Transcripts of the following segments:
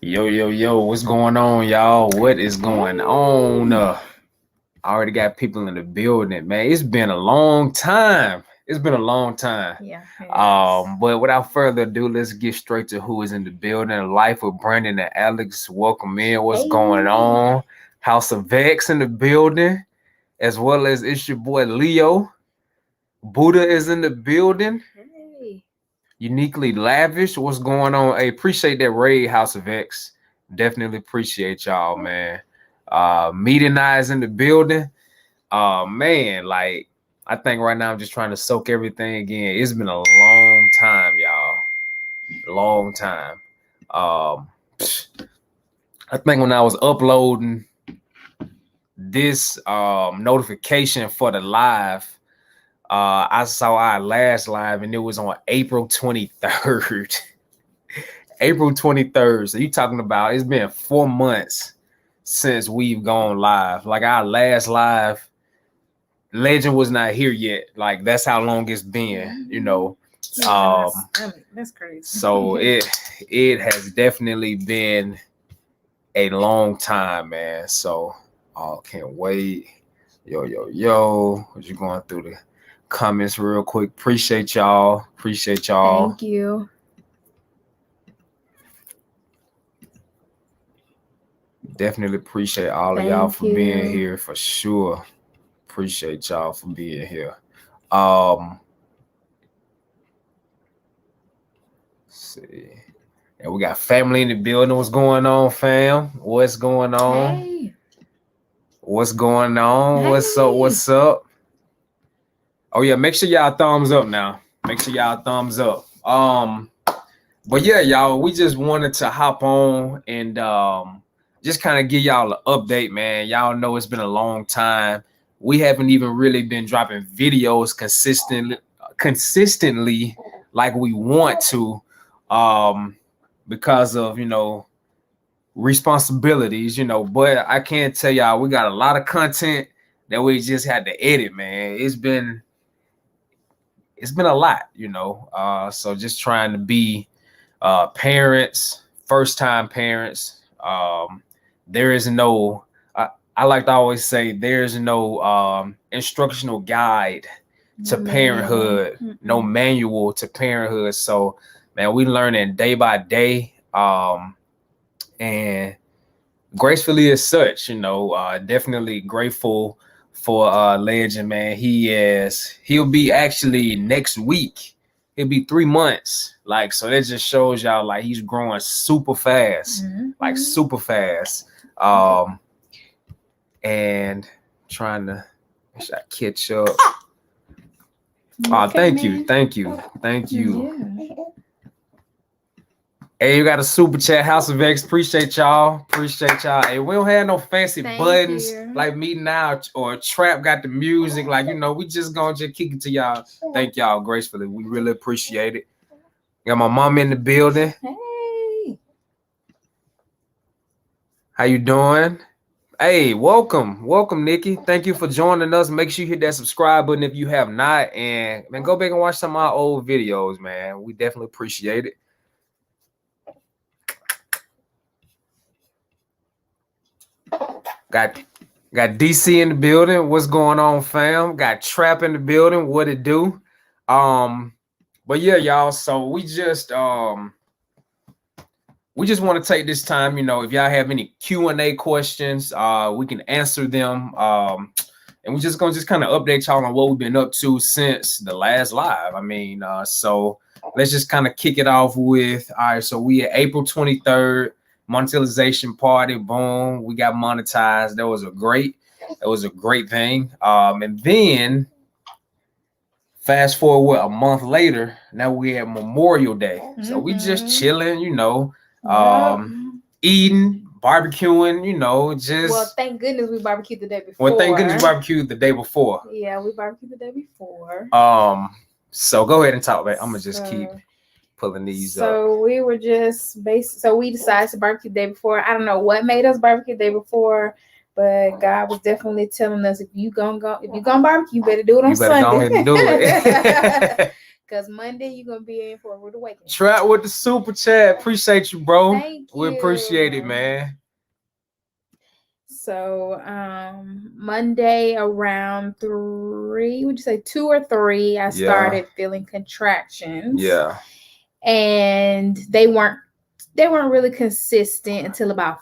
Yo, yo, yo, what's going on, y'all? What is going on? I already got people in the building, man. It's been a long time. It's been a long time. Yeah. But without further ado, let's get straight to who is in the building. Life with Brandon and Alex. Welcome in. What's going on? House of X in the building, as well as it's your boy Leo. Buddha is in the building. Hey. Uniquely lavish. What's going on? Hey, appreciate that raid, House of X. Definitely appreciate y'all, man. Meeting eyes in the building. Man, like I think right now I'm just trying to soak everything in. It's been a long time, y'all. Long time. I think when I was uploading this notification for the live, I saw our last live and it was on April 23rd. April 23rd. So you talking about it's been 4 months since we've gone live. Like our last live, Legend was not here yet. Like that's how long it's been, you know. That's crazy. So it has definitely been a long time, man. So can't wait. Yo, yo, yo. What you going through the comments real quick? Appreciate y'all. Thank you. Definitely appreciate all of y'all for being here for sure. Appreciate y'all for being here. Let's see. And we got family in the building. What's going on, fam? What's going on? Hey. What's going on? Hey. What's up? Oh yeah, make sure y'all thumbs up now. Make sure y'all thumbs up. But yeah, y'all, we just wanted to hop on and just kind of give y'all an update, man. Y'all know it's been a long time. We haven't even really been dropping videos consistently like we want to, because of, you know, responsibilities, you know. But I can't tell y'all, we got a lot of content that we just had to edit, man. It's been a lot, you know. So just trying to be parents, first time parents. There is no, I like to always say, there's no instructional guide to parenthood, no manual to parenthood. So, man, we learning day by day, and gracefully as such, you know. Definitely grateful for Legend, man. He'll be actually next week. He'll be 3 months. Like, so that just shows y'all like he's growing super fast. Like super fast. And trying to catch up. Thank you. Yeah. Hey, you got a super chat, House of X. Appreciate y'all. Hey, we don't have no fancy buttons like me now or Trap got the music. Like, you know, we just gonna just kick it to y'all. Thank y'all gracefully. We really appreciate it. Got my mom in the building. Hey. How you doing? Hey, welcome, Nikki. Thank you for joining us. Make sure you hit that subscribe button if you have not, and man, go back and watch some of our old videos, man. We definitely appreciate it. Got DC in the building. What's going on, fam? Got Trap in the building. What it do? But yeah, y'all. So we just want to take this time. You know, if y'all have any Q&A questions, we can answer them. And we're just gonna kind of update y'all on what we've been up to since the last live. I mean, so let's just kind of kick it off with, all right. So we at April 23rd. Monetization party, boom, we got monetized. That was a great thing. And then fast forward a month later, now we have Memorial Day. So we just chilling, you know, eating, barbecuing, you know, just. Well, thank goodness we barbecued the day before. Yeah, we barbecued the day before. So go ahead and talk, man. I'm gonna just keep pulling these up. So we were just we decided to barbecue the day before. I don't know what made us barbecue the day before. But God was definitely telling us, if you gonna barbecue, you better do it on You better Sunday. go ahead and do it. Because Monday you're gonna be in for a rude awakening. Trap with the super chat. Appreciate you, bro. Thank you. We appreciate it, man. So Monday around 3, would you say 2 or 3, I started feeling contractions. Yeah. And they weren't really consistent until about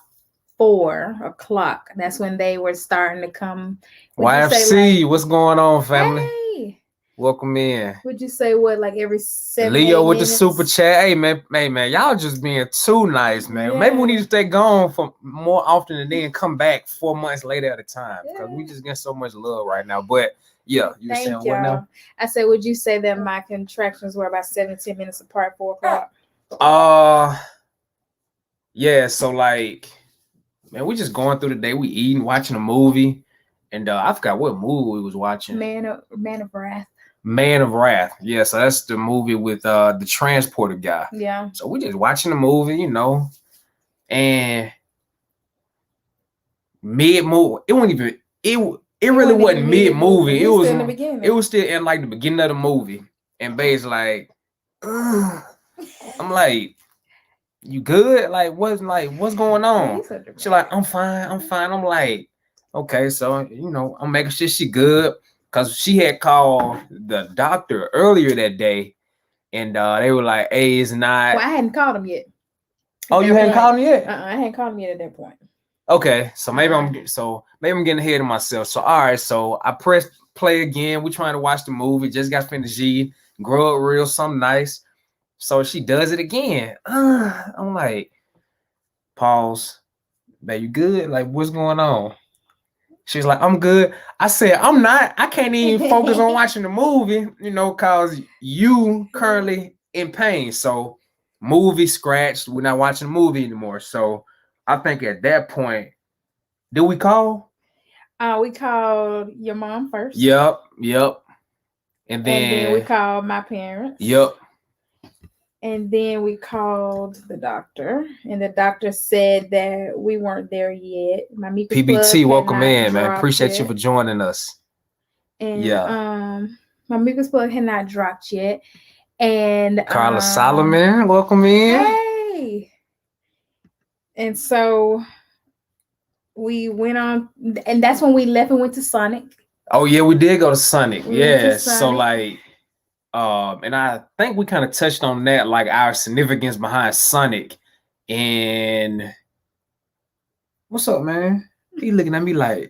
4 o'clock. That's when they were starting to come. YFC, what's going on, family? Hey, welcome in. Would you say what, like every 7 Leo with minutes? the super chat? Hey man, y'all just being too nice, man. Yeah. Maybe we need to stay gone for more often and then come back 4 months later at a time, because we just get so much love right now. But yeah, you were saying what now? I said, would you say that my contractions were about 7-10 minutes apart, 4 o'clock? Yeah. So like, man, we just going through the day. We eating, watching a movie, and I forgot what movie we was watching. Man of Wrath. Man of Wrath. Yeah, so that's the movie with the transporter guy. Yeah. So we just watching the movie, you know, and mid-movie, it wasn't even it really wasn't mid-movie. It was in the beginning. It was still in like the beginning of the movie. And Bae's like, ugh. I'm like, you good? Like, what's going on? She's like, I'm fine. I'm like, okay, so you know, I'm making sure she good, because she had called the doctor earlier that day, and they were like, hey, it's not. Well, I hadn't called him yet. Oh, you hadn't called him yet? I hadn't called him yet at that point. Okay, so maybe I'm getting ahead of myself. So all right, so I pressed play again. We're trying to watch the movie. Just got finished eating. Grow up real, something nice. So she does it again. I'm like, pause. Babe, you good? Like, what's going on? She's like, I'm good. I said, I'm not. I can't even focus on watching the movie, you know, because you currently in pain. So movie scratched. We're not watching the movie anymore. So I think at that point, did we call? We called your mom first. Yep. And then we called my parents. Yep. And then we called the doctor, and the doctor said that we weren't there yet. My mucus PBT, welcome in, man. Appreciate you for joining us. And my mucus plug had not dropped yet. And Carla Solomon, welcome in. Hey. And so we went on, and that's when we left and went to Sonic. Oh yeah, we did go to Sonic. So like, and I think we kind of touched on that, like our significance behind Sonic. And what's up, man? He looking at me like,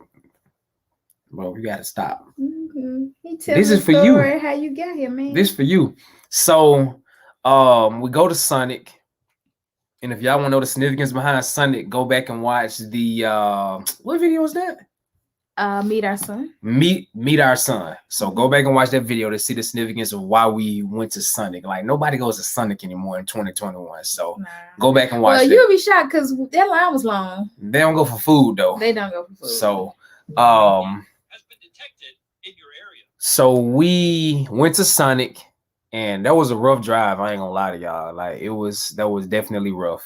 bro, you gotta stop. This is for you. How you got here, man? This for you. So, we go to Sonic, and if y'all want to know the significance behind Sonic, go back and watch the what video was that? Meet Our Son. Meet Our Son. So go back and watch that video to see the significance of why we went to Sonic. Like, nobody goes to Sonic anymore in 2021. So go back and watch. Well, you'll be shocked because that line was long. They don't go for food though. They don't go for food. So has been detected in your area. So we went to Sonic, and that was a rough drive. I ain't gonna lie to y'all. Like, that was definitely rough.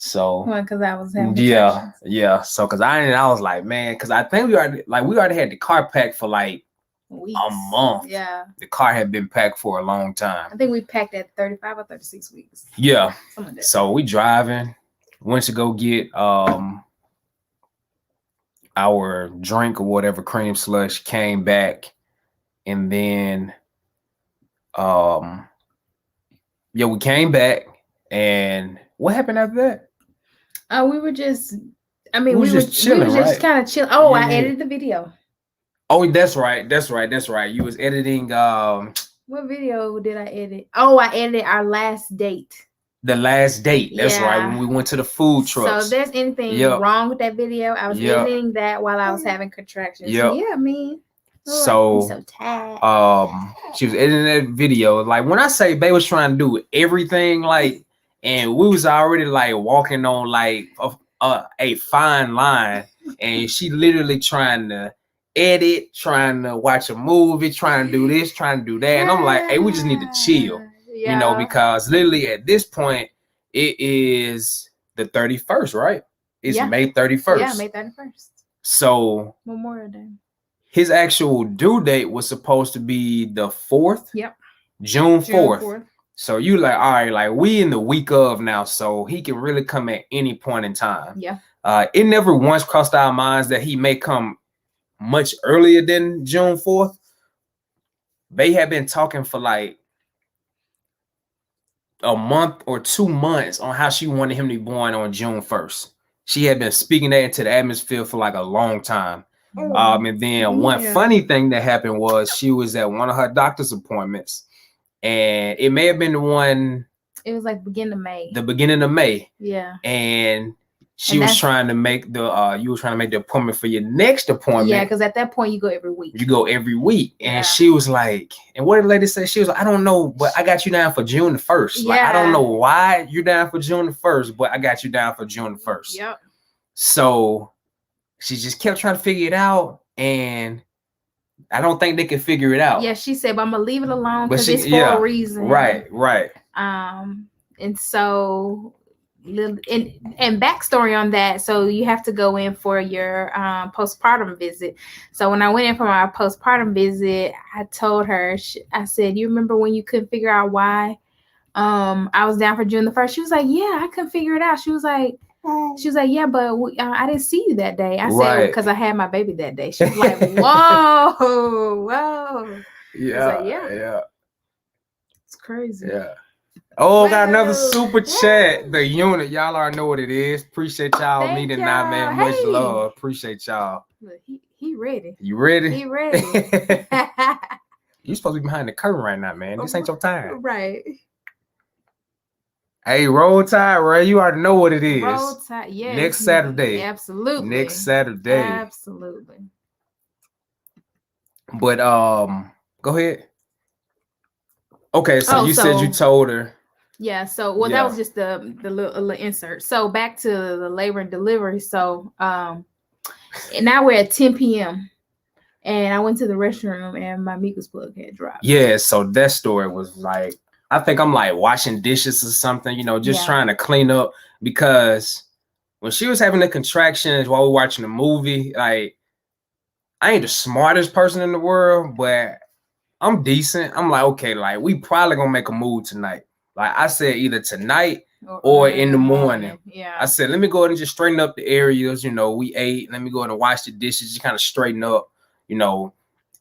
So because I was having yeah. So because I was like, man, because I think we already had the car packed for like weeks. A month. Yeah, the car had been packed for a long time. I think we packed at 35 or 36 weeks. Yeah. So we driving, went to go get our drink or whatever, cream slush, came back, and then we came back, and what happened after that? We were just, we were just chilling, just kind of chill. Oh, I edited the video. Oh, that's right. You was editing. What video did I edit? Oh, I edited our last date. The last date. That's right. When we went to the food truck. So if there's anything wrong with that video, I was editing that while I was having contractions. So, yeah, so tired. She was editing that video. Like, when I say Bae was trying to do everything, like, and we was already like walking on like a fine line, and she literally trying to edit, trying to watch a movie, trying to do this, trying to do that. And I'm like, hey, we just need to chill, you know, because literally at this point, it is the 31st, right? It's May 31st. Yeah, May 31st. So Memorial Day. His actual due date was supposed to be the 4th. Yep. June 4th. So you like, all right, like we in the week of now, so he can really come at any point in time. Yeah. It never once crossed our minds that he may come much earlier than June 4th. They have been talking for like a month or 2 months on how she wanted him to be born on June 1st. She had been speaking that into the atmosphere for like a long time. And then one funny thing that happened was she was at one of her doctor's appointments, and it may have been the one. It was like beginning of May. The beginning of May. Yeah. And she was trying to make the you were trying to make the appointment for your next appointment. Yeah, because at that point you go every week. You go every week. And she was like, and what did the lady say? She was like, I don't know, but I got you down for June the 1st. Yeah. Like, I don't know why you're down for June the 1st, but I got you down for June the 1st. Yep. So she just kept trying to figure it out, and I don't think they could figure it out. Yeah, she said, but I'm gonna leave it alone because it's for a reason. Right. And so, and backstory on that. So you have to go in for your postpartum visit. So when I went in for my postpartum visit, I told her, I said, you remember when you couldn't figure out why I was down for June the 1st? She was like, yeah, I couldn't figure it out. She was like, yeah, but I didn't see you that day. I said, because I had my baby that day. She was like, whoa. Yeah. It's crazy. Yeah. Oh, got another super chat. The unit. Y'all already know what it is. Appreciate y'all meeting now, man. Much love. Appreciate y'all. Look, he ready. You ready? He ready. You supposed to be behind the curtain right now, man. This ain't your time. Right. Hey, Roll Tide, Ray. You already know what it is. Roll Tide, yes. Next Saturday. Absolutely. Next Saturday. Absolutely. But go ahead. Okay, so you said you told her. Yeah, so that was just the little insert. So back to the labor and delivery. So and now we're at 10 p.m. and I went to the restroom and my mucus plug had dropped. Yeah, so that story was like, I think I'm like washing dishes or something, just trying to clean up, because when she was having the contractions while we were watching the movie, like, I ain't the smartest person in the world, but I'm decent. I'm like, okay, like, we probably gonna make a move tonight. Like I said, either tonight or in the morning. Yeah. I said, let me go ahead and just straighten up the areas, we ate. Let me go ahead and wash the dishes, just kind of straighten up,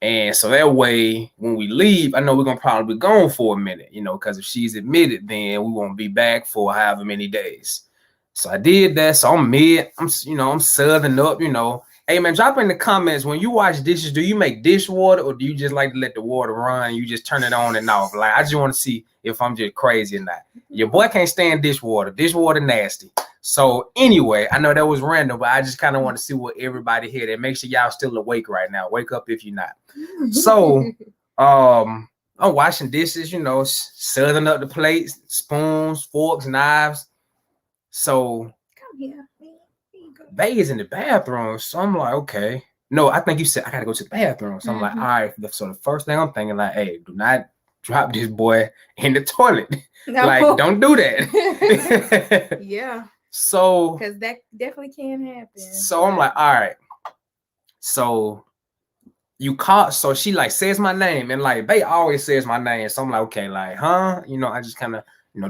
And so that way, when we leave, I know we're gonna probably be gone for a minute, because if she's admitted, then we won't be back for however many days. So I did that. So I'm I'm southern up, Hey man, drop in the comments, when you wash dishes, do you make dishwater or do you just like to let the water run? You just turn it on and off. Like, I just want to see if I'm just crazy or not. Your boy can't stand dishwater. Dishwater nasty. So anyway, I know that was random, but I just kind of want to see what everybody here. And make sure y'all still awake right now. Wake up if you're not. So I'm washing dishes, southern up the plates, spoons, forks, knives. So come here. Bay is in the bathroom. So I'm like, okay. No, I think you said I gotta go to the bathroom. So I'm like, all right. So the first thing I'm thinking, like, hey, do not drop this boy in the toilet. No. Like, don't do that. Yeah. So because that definitely can happen. So I'm like, all right. So you call, so she like says my name, and like Bay always says my name. So I'm like, okay, like, huh? I just kind of,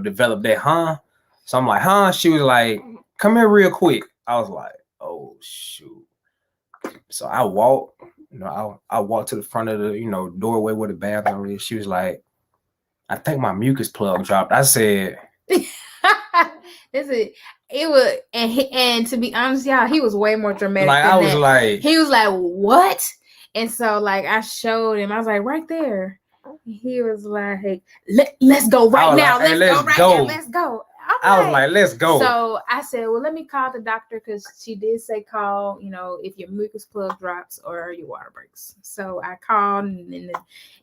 developed that, huh? So I'm like, huh? She was like, come here real quick. I was like, oh shoot. So I walked, I walked to the front of the, doorway where the bathroom is. She was like, I think my mucus plug dropped. I said, it was, and to be honest, y'all, he was way more dramatic. Like, than I was that. like, he was like, what? And so like I showed him, I was like, right there. He was like, hey, let's go right now. Like, hey, let's go. I was like, let's go. So I said, well, let me call the doctor, because she did say call, if your mucus plug drops or your water breaks. So I called, and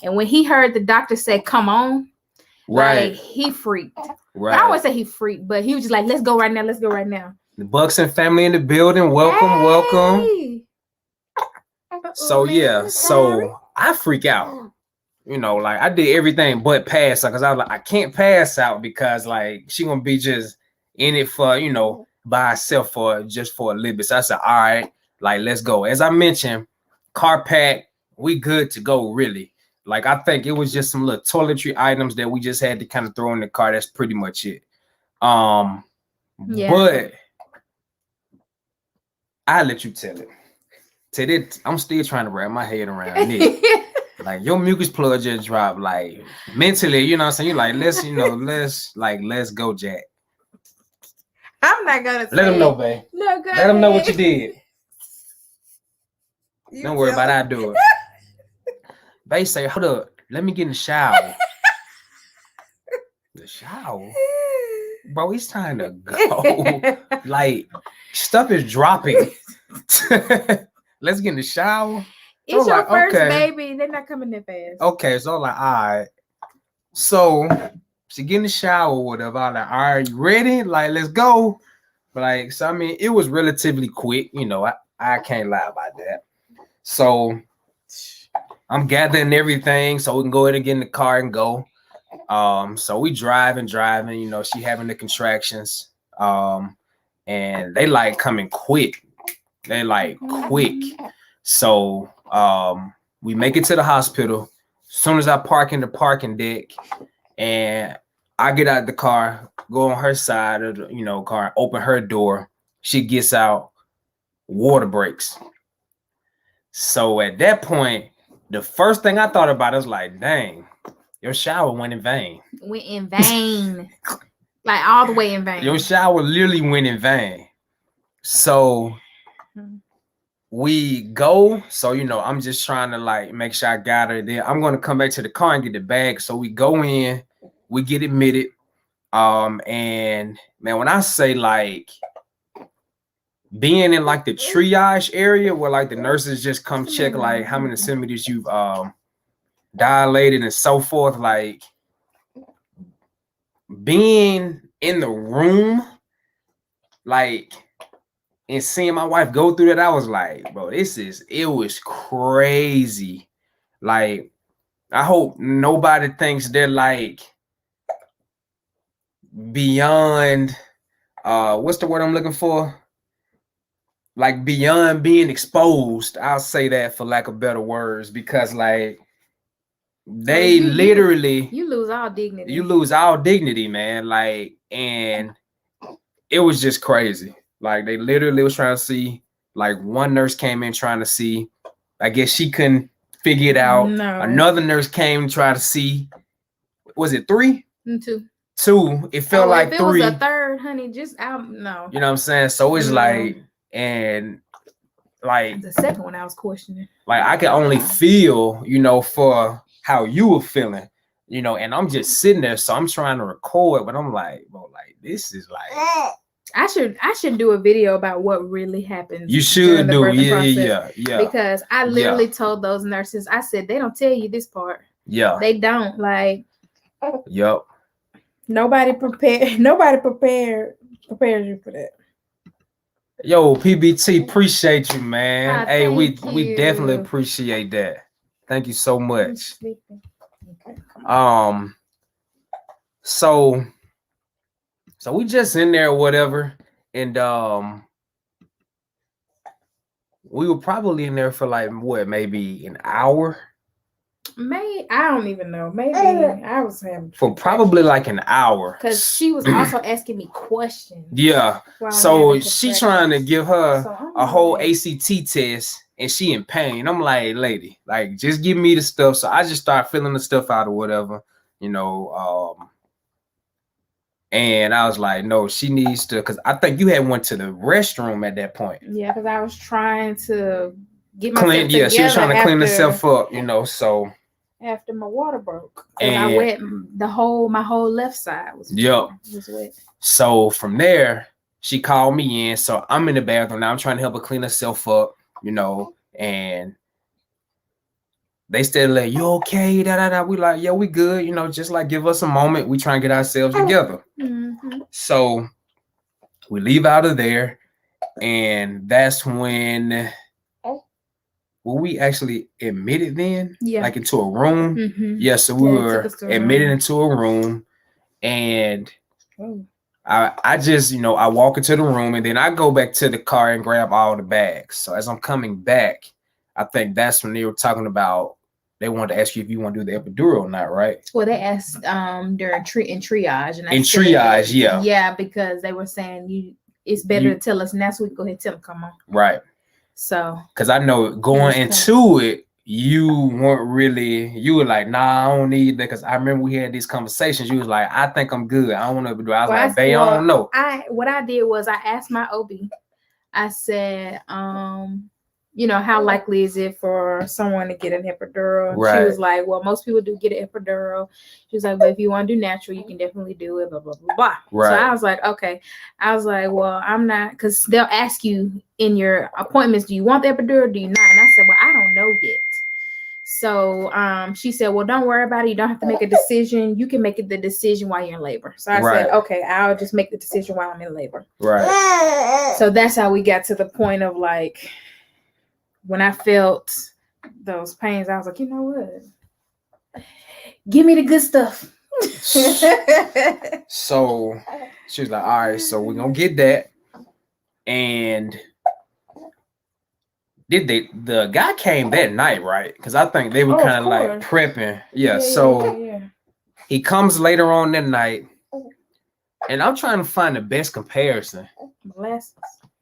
when he heard the doctor say, come on, right, like, he freaked. Right. I always say he freaked, but he was just like, let's go right now. Let's go right now. The Bucks and family in the building. Welcome, welcome. So yeah, so I freak out. Like, I did everything but pass out, because I was like, I can't pass out because like she gonna be just in it for, by herself for a little bit. So I said, all right, Like, let's go. As I mentioned, car pack, we good to go, really. Like, I think it was just some little toiletry items that we just had to kind of throw in the car. That's pretty much it. But I'll let you tell it. I'm still trying to wrap my head around it. Like, your mucus plug just dropped. Like, mentally, you know what I'm saying? You like, let's go, Jack. I'm not gonna let them know, babe. No, go let them know what you ahead. did. Don't worry about it. I do it. Babe say, hold up, let me get in the shower. The shower? Bro, it's time to go. Like, stuff is dropping. Let's get in the shower. It's your first baby. They're not coming that fast. Okay, so I'm like, all right. So she get in the shower or whatever. I'm like, all right, you ready? Like, let's go. But like, so I mean, it was relatively quick, you know. I can't lie about that. So I'm gathering everything so we can go ahead and get in the car and go. So we driving, you know, she having the contractions. And they like coming quick. They like quick. So we make it to the hospital. As soon as I park in the parking deck and I get out the car, go on her side of the, you know, car, open her door, she gets out, water breaks. So at that point, the first thing I thought about was like, dang, your shower went in vain. Went in vain. Like all the way in vain. Your shower literally went in vain. So we go. So, you know, I'm just trying to like make sure I got her there. I'm going to come back to the car and get the bag. So we go in, we get admitted. And man, when I say like being in like the triage area where like the nurses just come check like how many centimeters you've dilated and so forth, like being in the room, like, and seeing my wife go through that, I was like, bro, it was crazy. Like, I hope nobody thinks they're like beyond, what's the word I'm looking for? Like beyond being exposed. I'll say that for lack of better words, because like they literally you lose all dignity. You lose all dignity, man. Like, and it was just crazy. Like they literally was trying to see. Like one nurse came in trying to see. I guess she couldn't figure it out. No. Another nurse came to try to see. Was it 3? 2. 2. It felt like 3. If it was a third, honey, just out. No. You know what I'm saying? So it's like, and like the second one I was questioning. Like I could only feel, you know, for how you were feeling, you know, and I'm just sitting there, so I'm trying to record, but I'm like, bro, like this is like I should do a video about what really happened. You should do, yeah. Because I literally told those nurses, I said, they don't tell you this part. Yeah. They don't, like. Yep. Nobody prepares you for that. Yo, PBT, appreciate you, man. Hey, we definitely appreciate that. Thank you so much. So we just in there or whatever, and we were probably in there for like what, maybe an hour. I don't even know. Maybe I was having for probably like an hour. Because she was also asking me questions. Yeah. So she trying to give her a whole ACT test and she in pain. I'm like, lady, like just give me the stuff. So I just start filling the stuff out or whatever, you know. And I was like, no, she needs to, because I think you had went to the restroom at that point. Yeah, because I was trying to get myself together. Yeah, she was trying to clean herself up, you know, so. After my water broke, and I wet my whole left side was wet. So from there, she called me in. So I'm in the bathroom now. I'm trying to help her clean herself up, you know. And they still like, "You okay?" We like, "Yeah, we good." You know, just like give us a moment. We try and get ourselves together. Mm-hmm. So we leave out of there, and that's when. Were we actually admitted then? Yeah. Like into a room? Mm-hmm. Yeah, so we were admitted into a room. And I just, I walk into the room and then I go back to the car and grab all the bags. So as I'm coming back, I think that's when they were talking about, they wanted to ask you if you want to do the epidural or not, right? Well, they asked during triage, and I In said, triage, yeah. Yeah, because they were saying it's better to tell us now, so we can go ahead and tell them, come on. Right. So because I know going into it, you weren't really, you were like, nah, I don't need that. Because I remember we had these conversations. You was like, I think I'm good. I don't want to do it. I was like, babe, I don't know. What I did was I asked my OB. I said, how likely is it for someone to get an epidural? Right. She was like, well, most people do get an epidural. She was like, but if you want to do natural, you can definitely do it, blah, blah, blah, blah. Right. So I was like, okay. I was like, well, I'm not, because they'll ask you in your appointments, do you want the epidural? Do you not? And I said, well, I don't know yet. So she said, well, don't worry about it. You don't have to make a decision. You can make the decision while you're in labor. So I said, okay, I'll just make the decision while I'm in labor. Right. So that's how we got to the point of like, when I felt those pains, I was like, you know what? Give me the good stuff. So she was like, all right, so we're going to get that. And the guy came that night, right? Because I think they were kind of like prepping. Yeah, so he comes later on that night. And I'm trying to find the best comparison. Molasses.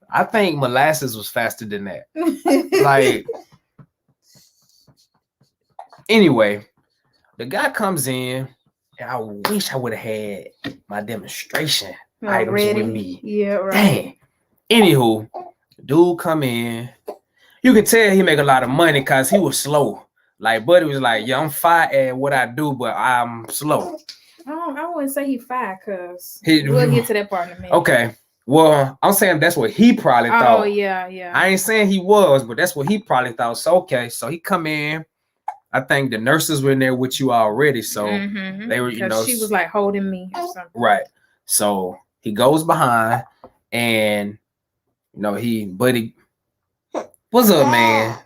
I think molasses was faster than that. Like, anyway, the guy comes in, and I wish I would have had my demonstration items with me. Yeah, right. Dang. Anywho, dude come in. You can tell he make a lot of money because he was slow. Like, Buddy was like, yeah, I'm fine at what I do, but I'm slow. I wouldn't say he fine, because we'll get to that part in a minute. Okay. Well, I'm saying that's what he probably thought. Oh, yeah. I ain't saying he was, but that's what he probably thought. So, okay. So he come in. I think the nurses were in there with you already. So they were, she was like holding me or something. Right. So he goes behind and, Buddy, what's up, man?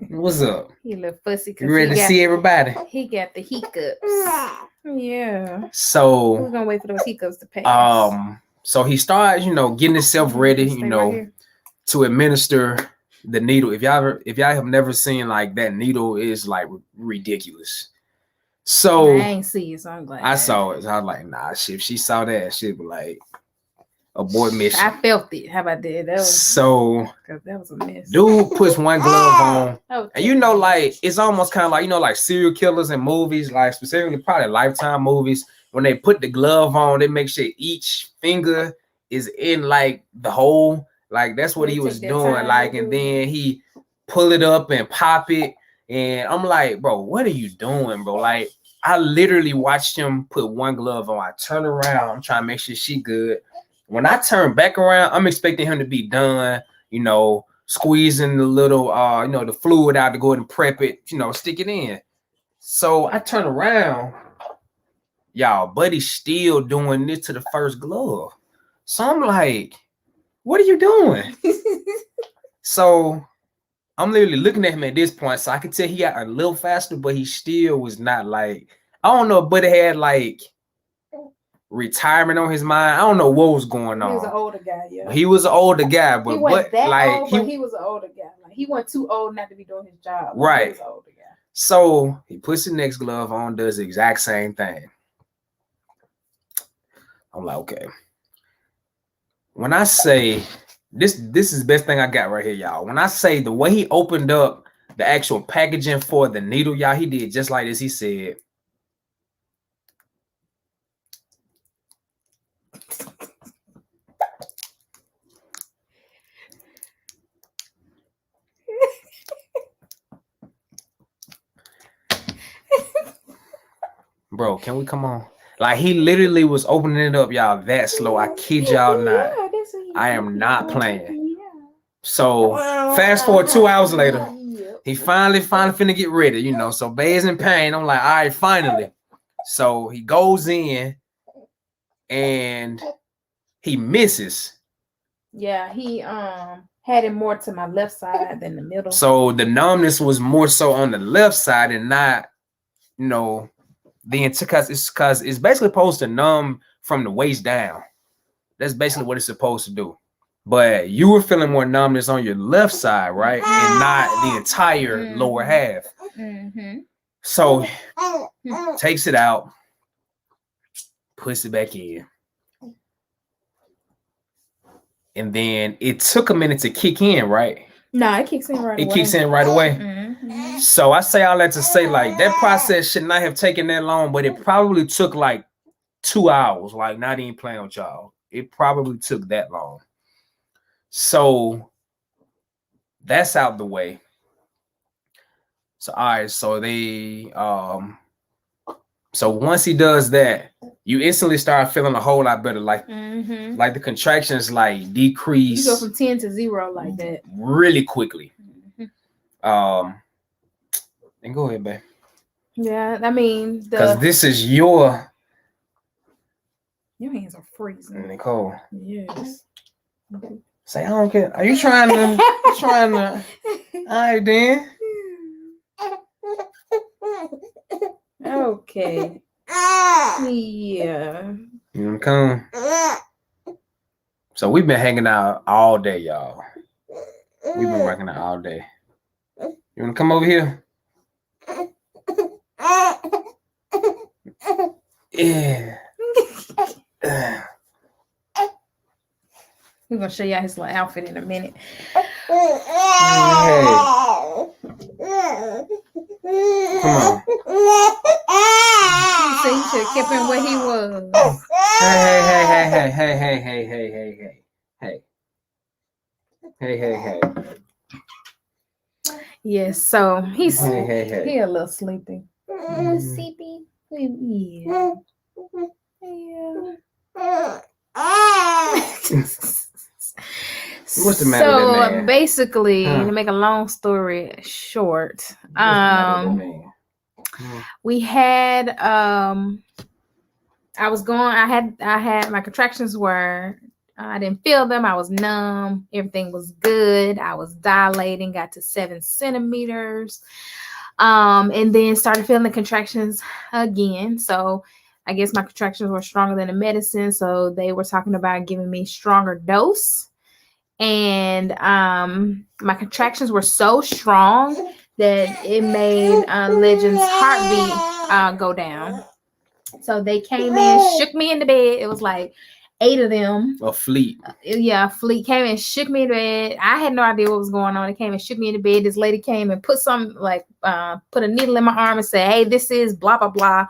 What's up? He a little fussy. You ready to see everybody? He got the hiccups. Yeah. So we're going to wait for those hiccups to pass. So he started, getting himself ready, to administer the needle. If y'all have never seen like that needle is like ridiculous. So I ain't see it, so I'm glad. I saw it. So I was like, nah, shit. If she saw that, she'd be like, abort mission. I felt it. How about that? That was a mess. Dude puts one glove on. And like it's almost kind of like, like serial killers in movies, like specifically probably Lifetime movies. When they put the glove on, they make sure each finger is in like the hole. Like that's what he was doing. Like, and then he pull it up and pop it. And I'm like, bro, what are you doing, bro? Like, I literally watched him put one glove on. I turn around, I'm trying to make sure she good. When I turn back around, I'm expecting him to be done, squeezing the little, the fluid out to go ahead and prep it, stick it in. So I turn around. Y'all, Buddy's still doing this to the first glove. So I'm like, what are you doing? So I'm literally looking at him at this point. So I could tell he got a little faster, but he still was not like, I don't know if Buddy had like retirement on his mind. I don't know what was going on. He was an older guy, yeah. He was an older guy, but he wasn't that old, but he was an older guy. Like he wasn't too old not to be doing his job. Right. He was an older guy. So he puts the next glove on, does the exact same thing. I'm like, okay. When I say this is the best thing I got right here, y'all. When I say the way he opened up the actual packaging for the needle, y'all, he did just like this. He said, bro, can we come on? Like he literally was opening it up, y'all, that slow. I kid y'all not. I am not playing. So fast forward 2 hours later, he finally finna get ready, So Bae's in pain. I'm like, all right, finally. So he goes in and he misses. Yeah, he had it more to my left side than the middle. So the numbness was more so on the left side and not, because it's basically supposed to numb from the waist down. That's basically what it's supposed to do. But you were feeling more numbness on your left side, right? And not the entire lower half. So takes it out, puts it back in. And then it took a minute to kick in, right? No, it kicks in right away. It kicks in right away. So I say all that to say, like, that process should not have taken that long, but it probably took like 2 hours, like, not even playing with y'all. It probably took that long. So that's out the way. So all right, so they so once he does that, you instantly start feeling a whole lot better, like the contractions like decrease. You go from 10 to 0 like that really quickly. And go ahead, babe. Yeah, I mean, because this is your hands are freezing, Nicole. Yes. Say I don't care. Are you trying to all right then. Okay. Yeah. Come. So we've been hanging out all day, y'all. We've been working out all day. You wanna come over here? Yeah. We're gonna show y'all his little outfit in a minute. Hey. Come on. So he should have kept him where he was. Hey. Yes, so he's he a little sleepy. Sleepy. Yeah. What's the matter with that man? Basically, to make a long story short, we had I had my contractions were I didn't feel them. I was numb. Everything was good. I was dilating, got to 7 centimeters. And then started feeling the contractions again. So I guess my contractions were stronger than the medicine. So they were talking about giving me stronger dose. And my contractions were so strong that it made Legend's heartbeat go down. So they came in, shook me in the bed. It was like 8 of them. A fleet. Yeah, a fleet came and shook me in the bed. I had no idea what was going on. They came and shook me in the bed. This lady came and put put a needle in my arm and said, "Hey, this is blah, blah, blah.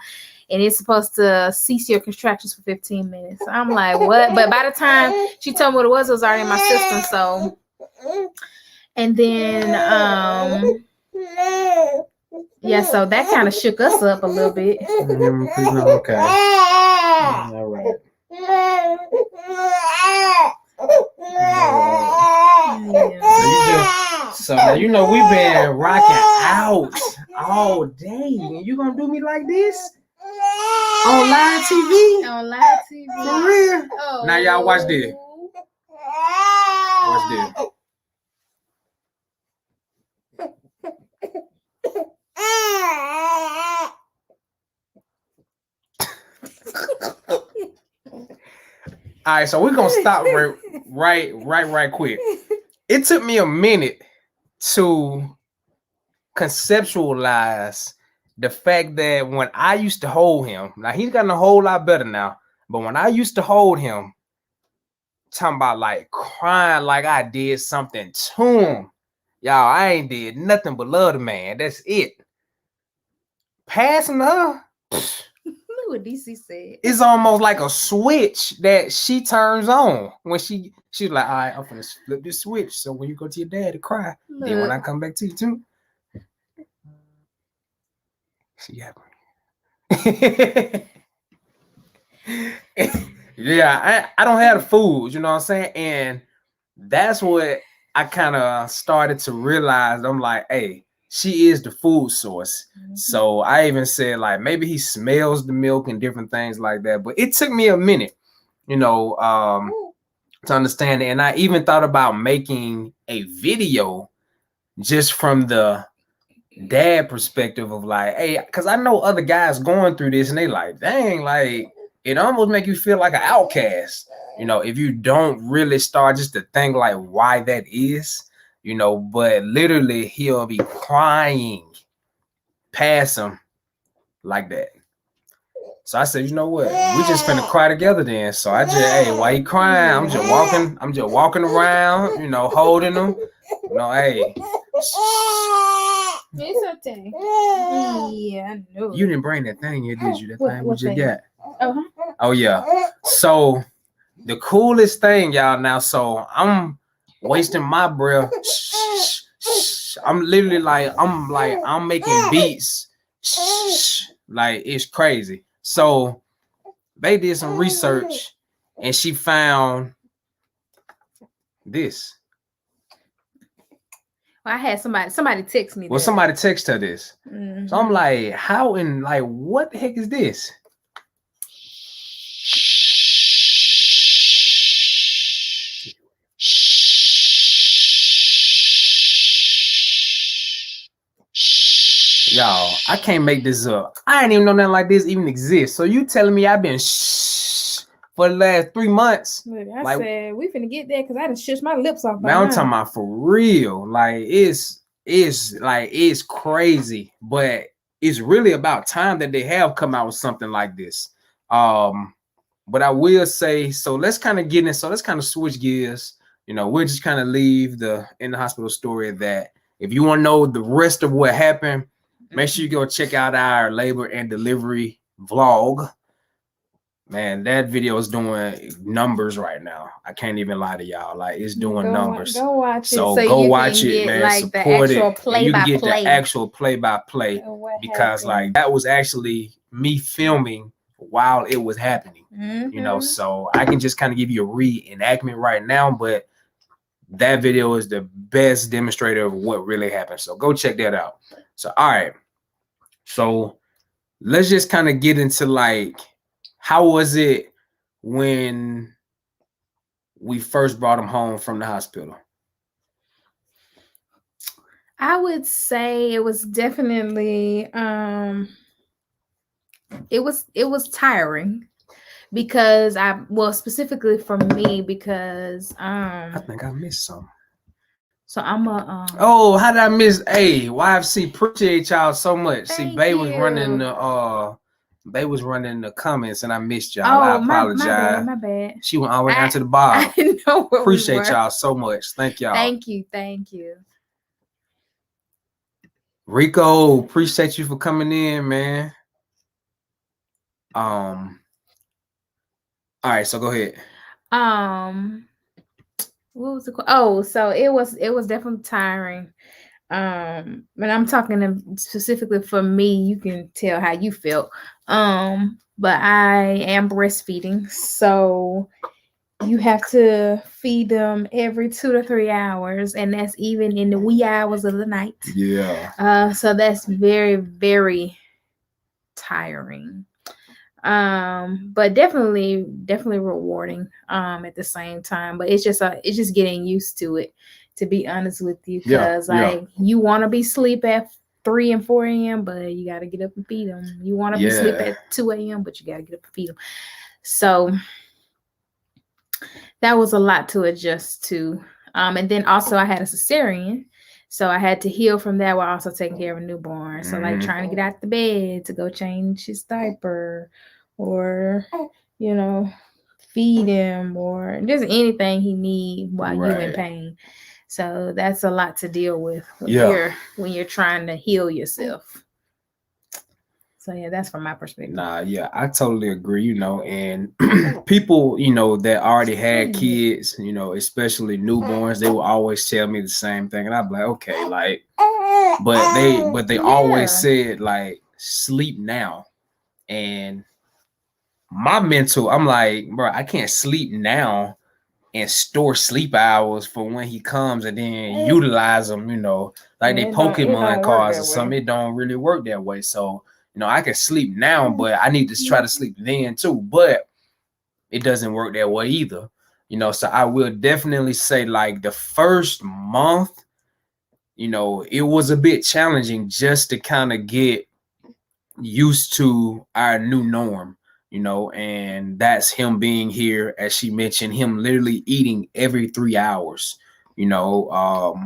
And it's supposed to cease your contractions for 15 minutes. I'm like, what? But by the time she told me what it was already in my system. So, and then, yeah, so that kind of shook us up a little bit. Okay. All right. So now you know we've been rocking out all day. And you gonna do me like this? On live TV? On live TV. For real? Oh. Now y'all watch this. Watch this. All right, so we're gonna stop right quick. It took me a minute to conceptualize the fact that when I used to hold him, now he's gotten a whole lot better now, but when I used to hold him, talking about like crying like I did something to him. Y'all, I ain't did nothing but love the man. That's it. Passing her. Look what DC said. It's almost like a switch that she turns on when she's like, all right, I'm gonna flip this switch. So when you go to your dad to cry, then when I come back to you too, she happy. Yeah, I don't have the food, you know what I'm saying? And that's what I kind of started to realize. I'm like, hey, she is the food source. So I even said like maybe he smells the milk and different things like that. But it took me a minute, you know, to understand it. And I even thought about making a video just from the dad perspective of like, hey, because I know other guys going through this and they like, dang, like it almost make you feel like an outcast, you know, if you don't really start just to think like why that is, you know. But literally he'll be crying past him like that. So I said, you know what? We just finna cry together then. So I just, hey, why you crying? I'm just walking around, you know, holding him. You know, hey. It's okay. Yeah, I know. You didn't bring that thing here, did you? That thing we just got. Uh-huh. Oh yeah. So the coolest thing, y'all, now, so I'm wasting my breath. I'm literally like, I'm making beats. Like, it's crazy. So they did some research and she found this. Well, I had somebody text me. Well, that. somebody text her this. Mm-hmm. So I'm like, how in like what the heck is this? Y'all, I can't make this up. I ain't even know nothing like this even exists. So you telling me I've been for the last 3 months? Look, I said we finna get there because I done shushed my lips off. Man, I'm talking about for real. Like it's crazy, but it's really about time that they have come out with something like this. But I will say, so let's kind of get in. So let's kind of switch gears. You know, we'll just kind of leave the in the hospital story that if you want to know the rest of what happened, make sure you go check out our labor and delivery vlog. Man, that video is doing numbers right now. I can't even lie to y'all. Like, it's doing numbers. Go watch it. So go watch it, man. Like support the it. And you can get the actual play-by-play because, happened? like, that was actually me filming while it was happening. Mm-hmm. You know, so I can just kind of give you a reenactment right now, but that video is the best demonstrator of what really happened. So go check that out. So, all right. So let's just kind of get into like, how was it when we first brought him home from the hospital? I would say it was definitely it was tiring because specifically for me because I think I missed some. So I'm a oh, how did I miss? Hey, YFC, appreciate y'all so much. See, Bay was running the comments and I missed y'all. I apologize. My bad. She went all the way down to the bottom. I know appreciate y'all so much. Thank y'all. Thank you. Rico, appreciate you for coming in, man. All right, so go ahead. What was the so it was definitely tiring. But I'm talking specifically for me. You can tell how you felt. But I am breastfeeding, so you have to feed them every 2 to 3 hours, and that's even in the wee hours of the night. Yeah. So that's very, very tiring. But definitely rewarding at the same time. But it's just getting used to it, to be honest with you, because you want to be asleep at 3 and 4 a.m., but you got to get up and feed them. You want to be asleep at 2 a.m., but you got to get up and feed them. So that was a lot to adjust to. And then also I had a cesarean, so I had to heal from that while also taking care of a newborn. So like trying to get out the bed to go change his diaper, or feed him, or just anything he need while you're in pain. So that's a lot to deal with when you're trying to heal yourself. So yeah, that's from my perspective. I totally agree, and people, that already had kids, especially newborns, they will always tell me the same thing. And I'm like, okay, like, but they always said like, sleep now. And my mental, I'm like, bro, I can't sleep now and store sleep hours for when he comes and then utilize them, like they Pokemon cards or something. It don't really work that way. So, I can sleep now, but I need to try to sleep then too. But it doesn't work that way either. So I will definitely say like the first month, it was a bit challenging just to kind of get used to our new norm. you know, and that's him being here, as she mentioned, him literally eating every 3 hours, you know,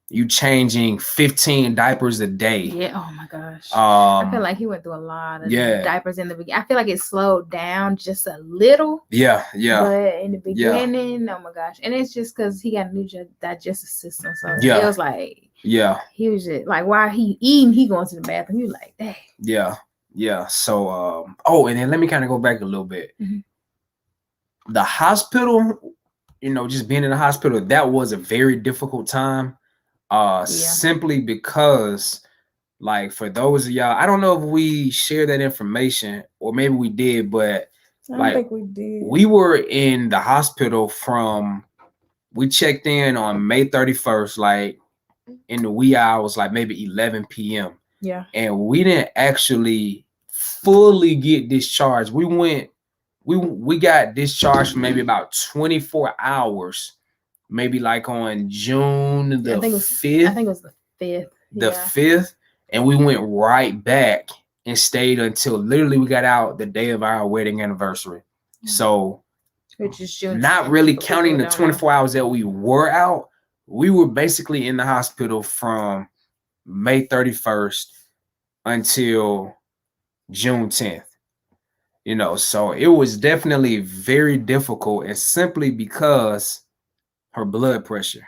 you changing 15 diapers a day. Yeah. Oh my gosh. I feel like he went through a lot of diapers in the beginning. I feel like it slowed down just a little. Yeah. But in the beginning, oh my gosh. And it's just because he got a new digestive system. So it feels like he was just like, while he eating, he going to the bathroom. You like, dang. Yeah. So and then let me kind of go back a little bit. Mm-hmm. The hospital, you know, just being in the hospital, that was a very difficult time. Simply because, like, for those of y'all, I don't know if we share that information or maybe we did, but I think we did. We were in the hospital we checked in on May 31st, like in the wee hours, like maybe 11 p.m. Yeah. And we didn't actually fully get discharged. We got discharged for maybe about 24 hours. Maybe like on June the 5th. I think it was the 5th. The 5th. And we went right back and stayed until literally we got out the day of our wedding anniversary. So, which is June. Not really counting the 24 hours that we were out. We were basically in the hospital from May 31st until June 10th. You know, so it was definitely very difficult, and simply because her blood pressure,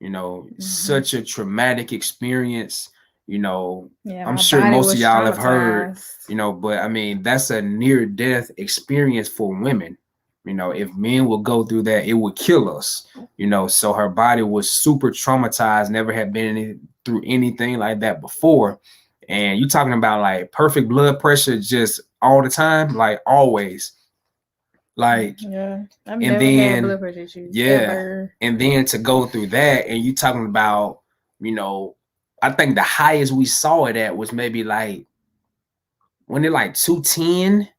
you know, such a traumatic experience, you know. I'm sure most of y'all have heard, you know, but I mean, that's a near death experience for women. You know, if men would go through that, it would kill us, you know. So her body was super traumatized, never had been through anything like that before. And you talking about like perfect blood pressure just all the time, like always. Like, I've never had blood pressure issues. Ever. And then to go through that, and you talking about, you know, I think the highest we saw it at was maybe like, when it like 210.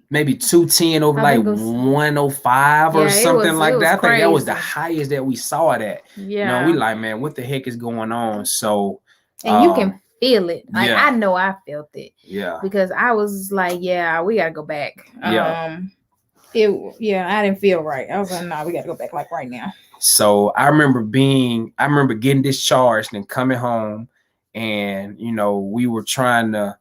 Maybe 210 over like 105 or something like that. I think that was the highest that we saw it at. Yeah. You know, we like, man, what the heck is going on? So, and you can feel it. Like, I know I felt it. Yeah. Because I was like, we gotta go back. I didn't feel right. I was like, nah, we gotta go back like right now. So I remember getting discharged and coming home, and you know, we were trying to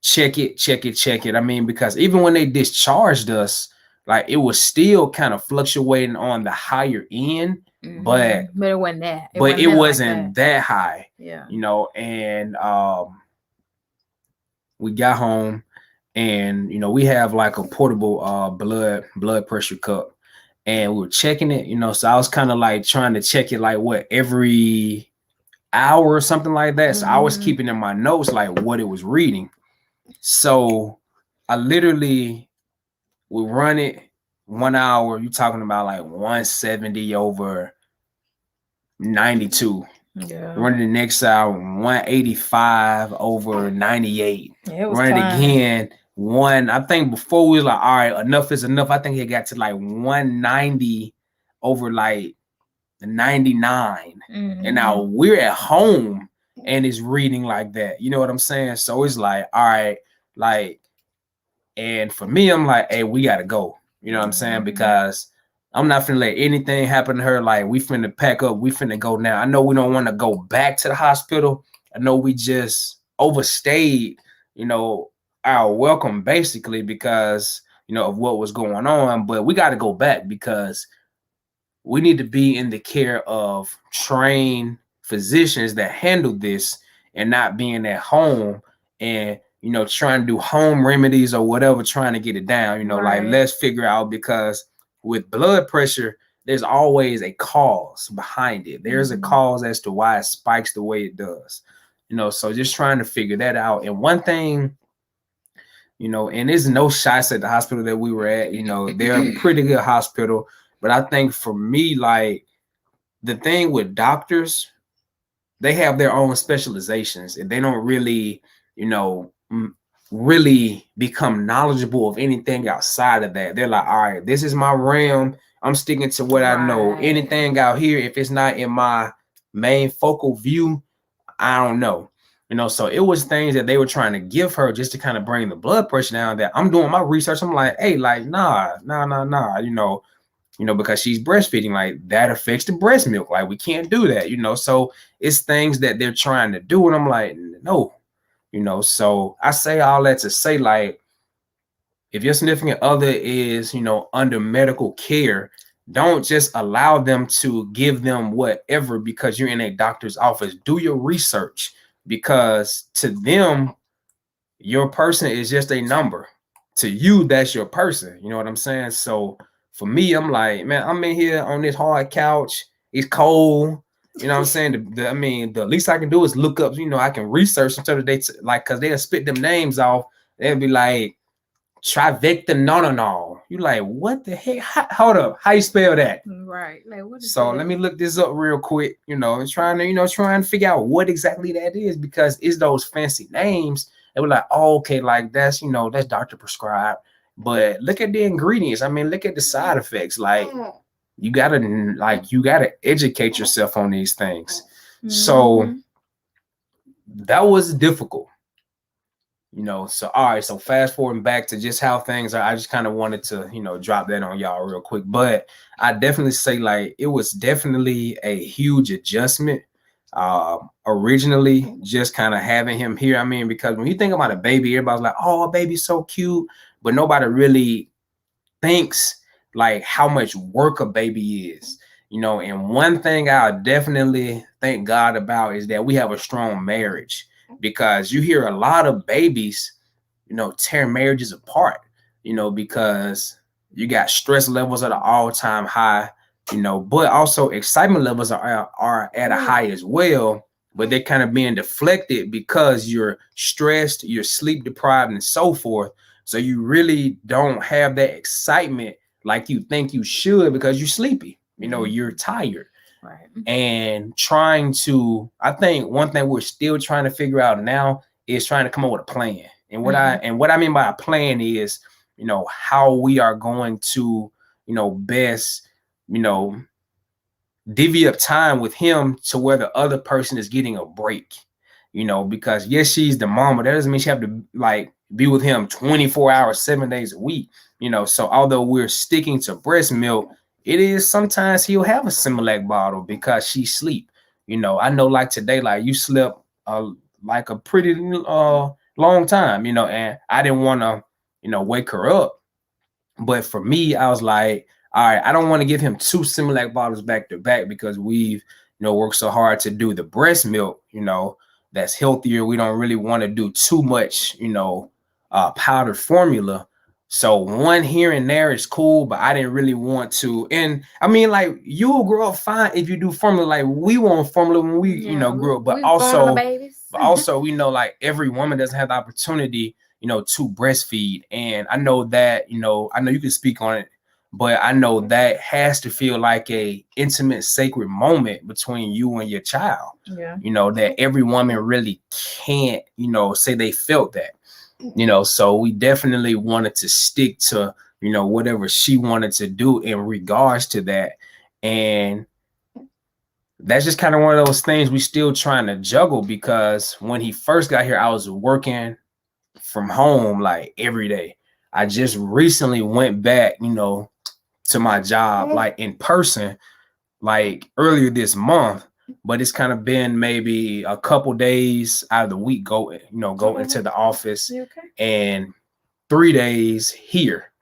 check it. I mean, because even when they discharged us, like, it was still kind of fluctuating on the higher end, but it wasn't that. It wasn't that high. Yeah. You know, and we got home, and you know, we have like a portable blood pressure cup, and we were checking it, you know. So I was kind of like trying to check it like every hour or something like that. So I was keeping in my notes like what it was reading. So I literally would run it 1 hour. You talking about like 170 over 92. Yeah. Running the next hour 185 over 98. Running it again. I think before we was like, all right, enough is enough. I think it got to like 190 over like 99. And now we're at home and it's reading like that. You know what I'm saying? So it's like, all right, like, and for me, I'm like, hey, we gotta go. You know what I'm saying? Because I'm not finna let anything happen to her. Like, we finna pack up, we finna go now. I know we don't want to go back to the hospital. I know we just overstayed, you know, our welcome basically because, you know, of what was going on. But we got to go back because we need to be in the care of trained physicians that handle this, and not being at home and, you know, trying to do home remedies or whatever, trying to get it down, you know. Like, let's figure out, because with blood pressure, there's always a cause behind it. There's a cause as to why it spikes the way it does, you know. So just trying to figure that out. And one thing, you know, and there's no shots at the hospital that we were at, you know, they're a pretty good hospital. But I think for me, like, the thing with doctors, they have their own specializations, and they don't really, you know, really become knowledgeable of anything outside of that. They're like, all right, this is my realm. I'm sticking to what I know. Anything out here, if it's not in my main focal view, I don't know. So it was things that they were trying to give her just to kind of bring the blood pressure down. That I'm doing my research. I'm like, hey, like, nah, because she's breastfeeding, like that affects the breast milk. Like we can't do that, So it's things that they're trying to do. And I'm like, no, so I say all that to say, like, if your significant other is, under medical care, don't just allow them to give them whatever because you're in a doctor's office. Do your research, because to them, your person is just a number. To you, that's your person. You know what I'm saying? So for me, I'm like, man, I'm in here on this hard couch. It's cold. You know what I'm saying? The least I can do is look up, I can research until they because they'll spit them names off. They'll be like, trivectanonanol. You like, what the heck? Hold up. How you spell that? Right. Like, what is so that? Let me look this up real quick, trying to figure out what exactly that is, because it's those fancy names. They were like, oh, okay, like that's, that's doctor prescribed. But look at the ingredients. I mean, look at the side effects. Like you gotta educate yourself on these things. Mm-hmm. So that was difficult. So all right, so fast forwarding back to just how things are, I just kind of wanted to, drop that on y'all real quick. But I definitely say, like, it was definitely a huge adjustment. Originally, just kind of having him here. I mean, because when you think about a baby, everybody's like, oh, a baby's so cute, but nobody really thinks like how much work a baby is. And one thing I'll definitely thank God about is that we have a strong marriage. Because you hear a lot of babies, tear marriages apart, because you got stress levels at an all-time high, but also excitement levels are at a high as well, but they're kind of being deflected because you're stressed, you're sleep deprived, and so forth. So you really don't have that excitement like you think you should because you're sleepy, you're tired. Right. And I think one thing we're still trying to figure out now is trying to come up with a plan. And what I mean by a plan is, how we are going to, best, divvy up time with him to where the other person is getting a break, because yes, she's the mama. That doesn't mean she have to like be with him 24 hours, 7 days a week, so although we're sticking to breast milk, it is sometimes he'll have a Similac bottle because she sleep. I know like today, like you slept like a pretty long time, and I didn't want to, wake her up. But for me, I was like, all right, I don't want to give him 2 Similac bottles back to back because we've, worked so hard to do the breast milk, that's healthier. We don't really want to do too much, powdered formula. So one here and there is cool, but I didn't really want to. And I mean, like, you'll grow up fine if you do formula. Like we want formula when we, grew up. But also, like every woman doesn't have the opportunity, to breastfeed. And I know that, I know you can speak on it, but I know that has to feel like a intimate, sacred moment between you and your child. Yeah. That every woman really can't, say they felt that. So we definitely wanted to stick to, whatever she wanted to do in regards to that. And that's just kind of one of those things we still trying to juggle, because when he first got here, I was working from home like every day. I just recently went back, to my job, like in person, like earlier this month. But it's kind of been maybe a couple days out of the week go into the office, and 3 days here,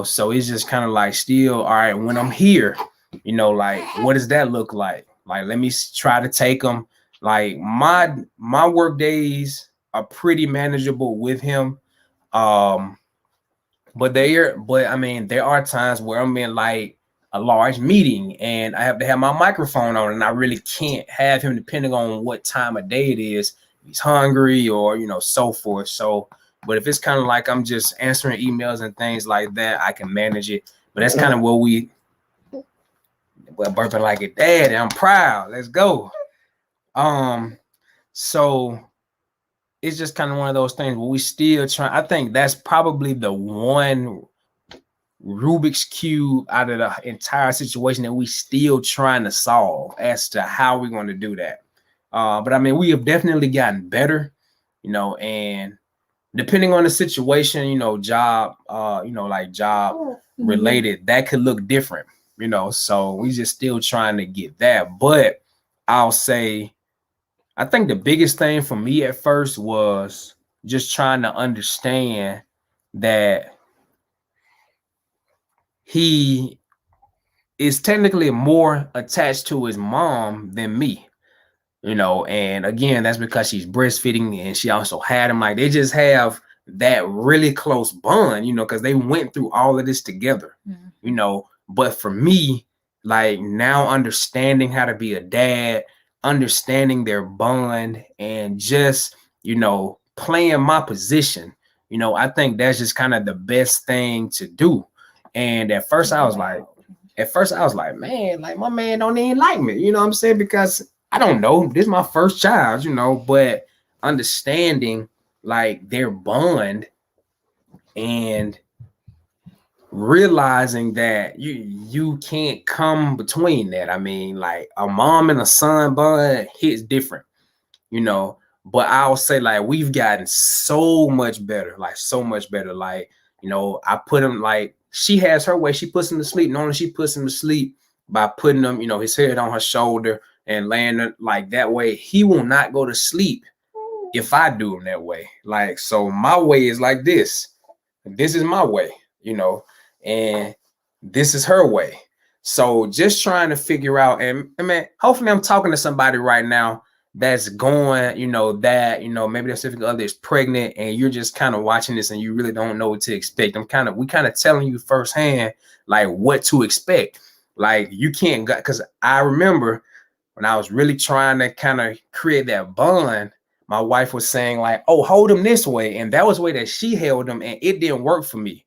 so it's just kind of like still, all right, when I'm here, like, what does that look like? Like, let me try to take them. Like my work days are pretty manageable with him. But I mean, there are times where I'm in like a large meeting and I have to have my microphone on, and I really can't have him depending on what time of day it is. He's hungry or, so forth. So, but if it's kind of like I'm just answering emails and things like that, I can manage it. But that's kind of what we're burping like it, Dad, and I'm proud. Let's go. So it's just kind of one of those things where we still try. I think that's probably the one Rubik's Cube out of the entire situation that we still trying to solve as to how we're going to do that. But I mean, we have definitely gotten better, and depending on the situation, job, like job related, that could look different, so we just still trying to get that. But I'll say, I think the biggest thing for me at first was just trying to understand that he is technically more attached to his mom than me, and again, that's because she's breastfeeding and she also had him. Like, they just have that really close bond, because they went through all of this together, but for me, like, now understanding how to be a dad, understanding their bond, and just, playing my position, I think that's just kind of the best thing to do. And at first I was like, man, like, my man don't even like me, you know what I'm saying? Because I don't know, this is my first child, but understanding like their bond and realizing that you can't come between that. I mean, like, a mom and a son bond hits different, but I'll say, like, we've gotten so much better, like so much better. Like, I put him, like, she has her way, she puts him to sleep. Normally she puts him to sleep by putting him, his head on her shoulder and laying like that way. He will not go to sleep if I do him that way. Like, so my way is like this. This is my way, and this is her way. So just trying to figure out, and man, hopefully I'm talking to somebody right now that's going, maybe their significant other is pregnant and you're just kind of watching this and you really don't know what to expect. We kind of telling you firsthand, like, what to expect. Like, you can't, because I remember when I was really trying to kind of create that bond, my wife was saying, like, oh, hold him this way. And that was the way that she held him, and it didn't work for me.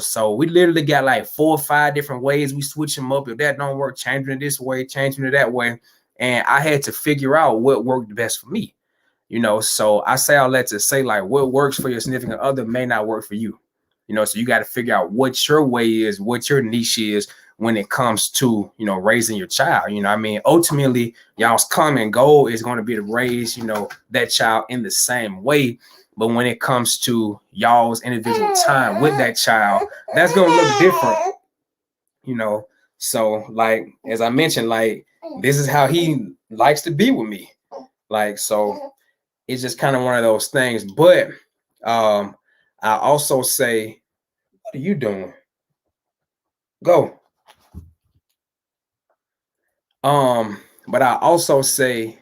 So we literally got like 4 or 5 different ways we switch them up. If that don't work, changing it this way, changing it that way. And I had to figure out what worked best for me. So I say all that to say, like, what works for your significant other may not work for you. So you got to figure out what your way is, what your niche is when it comes to, raising your child. I mean, ultimately, y'all's common goal is going to be to raise, that child in the same way. But when it comes to y'all's individual time with that child, that's going to look different, So, like, as I mentioned, like, this is how he likes to be with me. Like, so it's just kind of one of those things. But I also say, what are you doing? Go. But I also say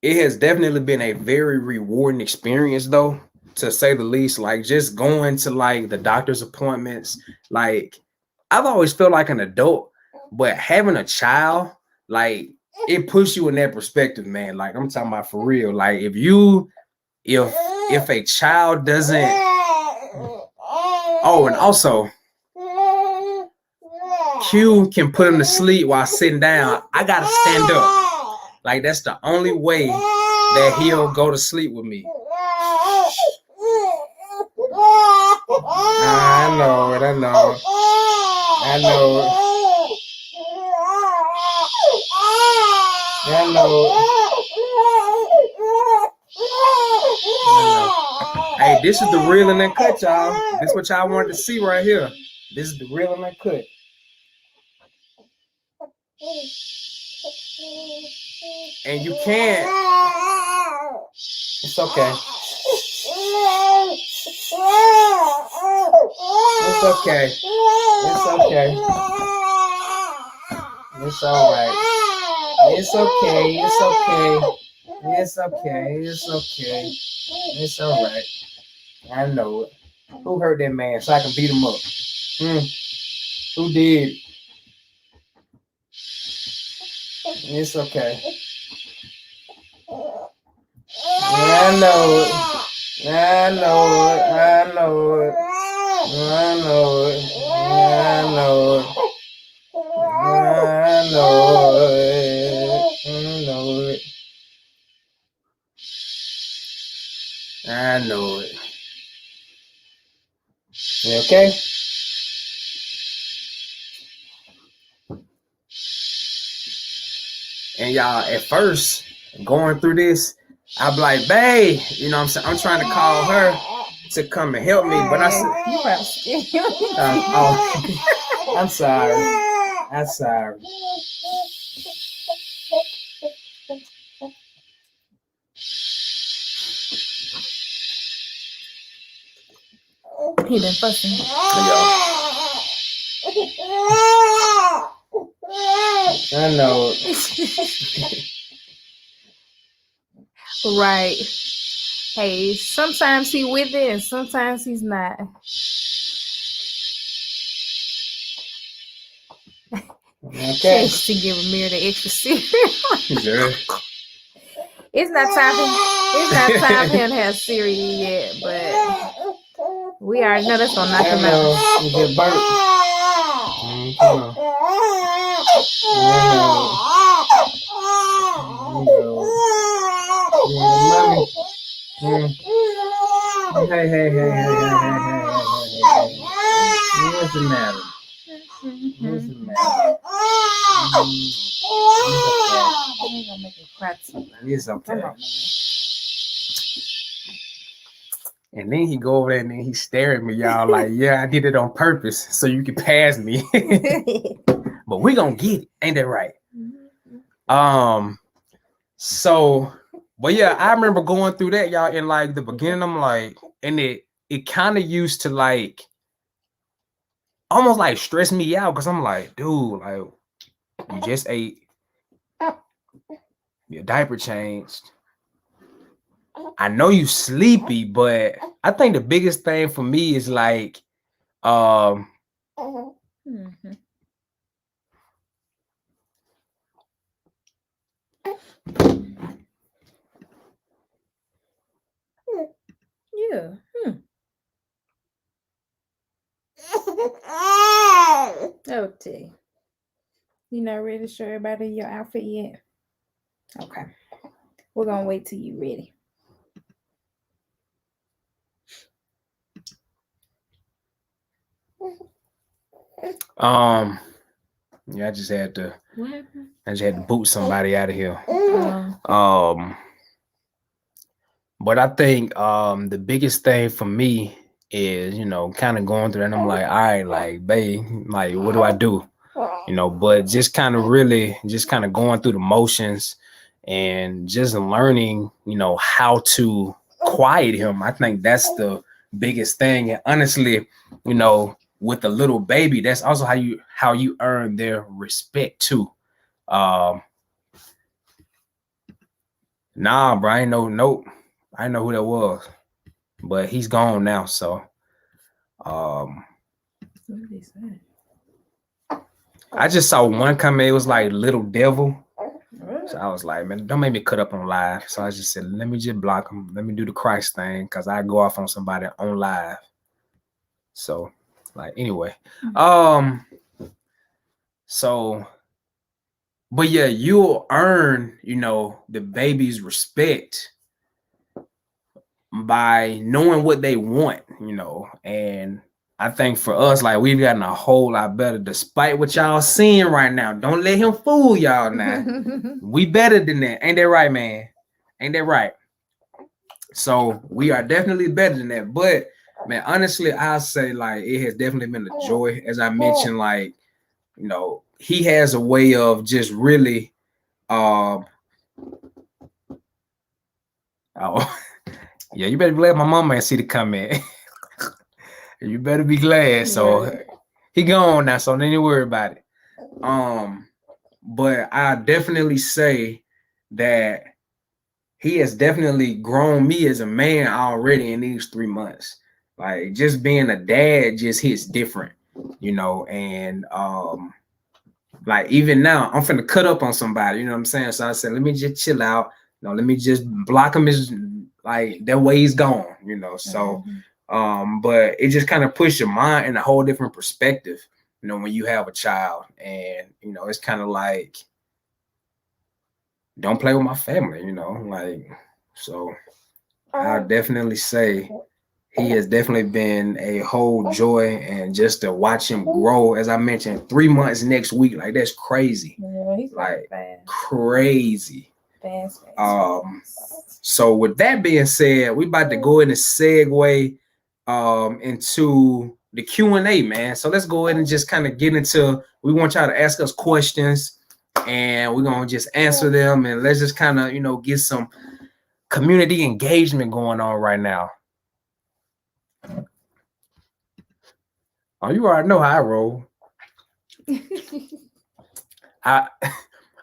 it has definitely been a very rewarding experience, though, to say the least. Like, just going to like the doctor's appointments. Like, I've always felt like an adult, but having a child, like, it puts you in that perspective, man. Like, I'm talking about for real. Like, if a child doesn't, oh, and also Q can put him to sleep while sitting down. I gotta stand up. Like, that's the only way that he'll go to sleep with me. I know it. I know it. I know it. I know it. Hey, this is the real and uncut, y'all. This is what y'all wanted to see right here. This is the real and uncut. And you can't. It's okay. It's okay. It's okay. It's all right. It's okay. It's okay. It's okay. It's okay. It's all right. I know it. Who hurt that man so I can beat him up? Who did? It's okay. I know it. I know it. I know it. I know it. I know it. I know it. I know it. I know it. You okay? And y'all, at first, going through this, I'd be like, babe, you know what I'm saying? I'm trying to call her to come and help me, but I said, You probably scared. oh, I'm sorry. I'm sorry. He been fussing. I know. Right. Hey, sometimes he with it and sometimes he's not. Okay. To give Amir the extra cereal. Sure. It's not time for him to have cereal yet, but we already know that's gonna knock him out. You get burnt. Come on. Hey. What's the matter? What's the matter? I'm gonna make him cry too. It's okay. And then he go over there and then he stare at me, y'all, like, yeah, I did it on purpose so you can pass me. But we gonna get it, ain't that right? So, but yeah, I remember going through that, y'all, in like the beginning. I'm like, and it kind of used to like almost like stress me out because I'm like, dude, like you just ate, your diaper changed. I know you sleepy, but I think the biggest thing for me is like, Mhm. Yeah. Okay. You not ready to show everybody your outfit yet? Okay. We're gonna wait till you ready. Yeah, I just had to. What happened? I just had to boot somebody out of here. Oh. But I think the biggest thing for me is, you know, kind of going through that. And I'm like, all right, like, babe, like, what do I do? You know, but just kind of really just kind of going through the motions and just learning, you know, how to quiet him. I think that's the biggest thing. And honestly, you know, with a little baby, that's also how you earn their respect too. Nah, bro, I ain't know who that was, but he's gone now. So, What did he say? I just saw one comment. It was like Little Devil. So I was like, man, don't make me cut up on live. So I just said, let me just block him. Let me do the Christ thing because I go off on somebody on live. So, like, anyway, so, but yeah, you'll earn, you know, the baby's respect by knowing what they want, you know, and I think for us, like we've gotten a whole lot better, despite what y'all seeing right now. Don't let him fool y'all now. We better than that. Ain't that right, man? Ain't that right? So we are definitely better than that. But man, honestly, I'll say like it has definitely been a joy. As I mentioned, like, you know, he has a way of just really oh yeah, you better be glad my mama ain't see the comment. You better be glad. So he gone now, so don't even worry about it. But I definitely say that he has definitely grown me as a man already in these 3 months. Like just being a dad just hits different, you know, and like even now I'm finna cut up on somebody, you know what I'm saying? So I said, let me just chill out, you know, let me just block him as like that way he's gone, you know. So but it just kind of puts your mind in a whole different perspective, you know, when you have a child. And you know, it's kind of like don't play with my family, you know, like, so I'll definitely say he has definitely been a whole joy, and just to watch him grow, as I mentioned, 3 months next week, like that's crazy. Yeah, he's like fast. crazy. Fast. So with that being said, we about to go in and segue into the Q&A, man. So let's go ahead and just kind of get into, we want y'all to ask us questions and we're going to just answer them, and let's just kind of, you know, get some community engagement going on right now. Oh, you already know how I roll. I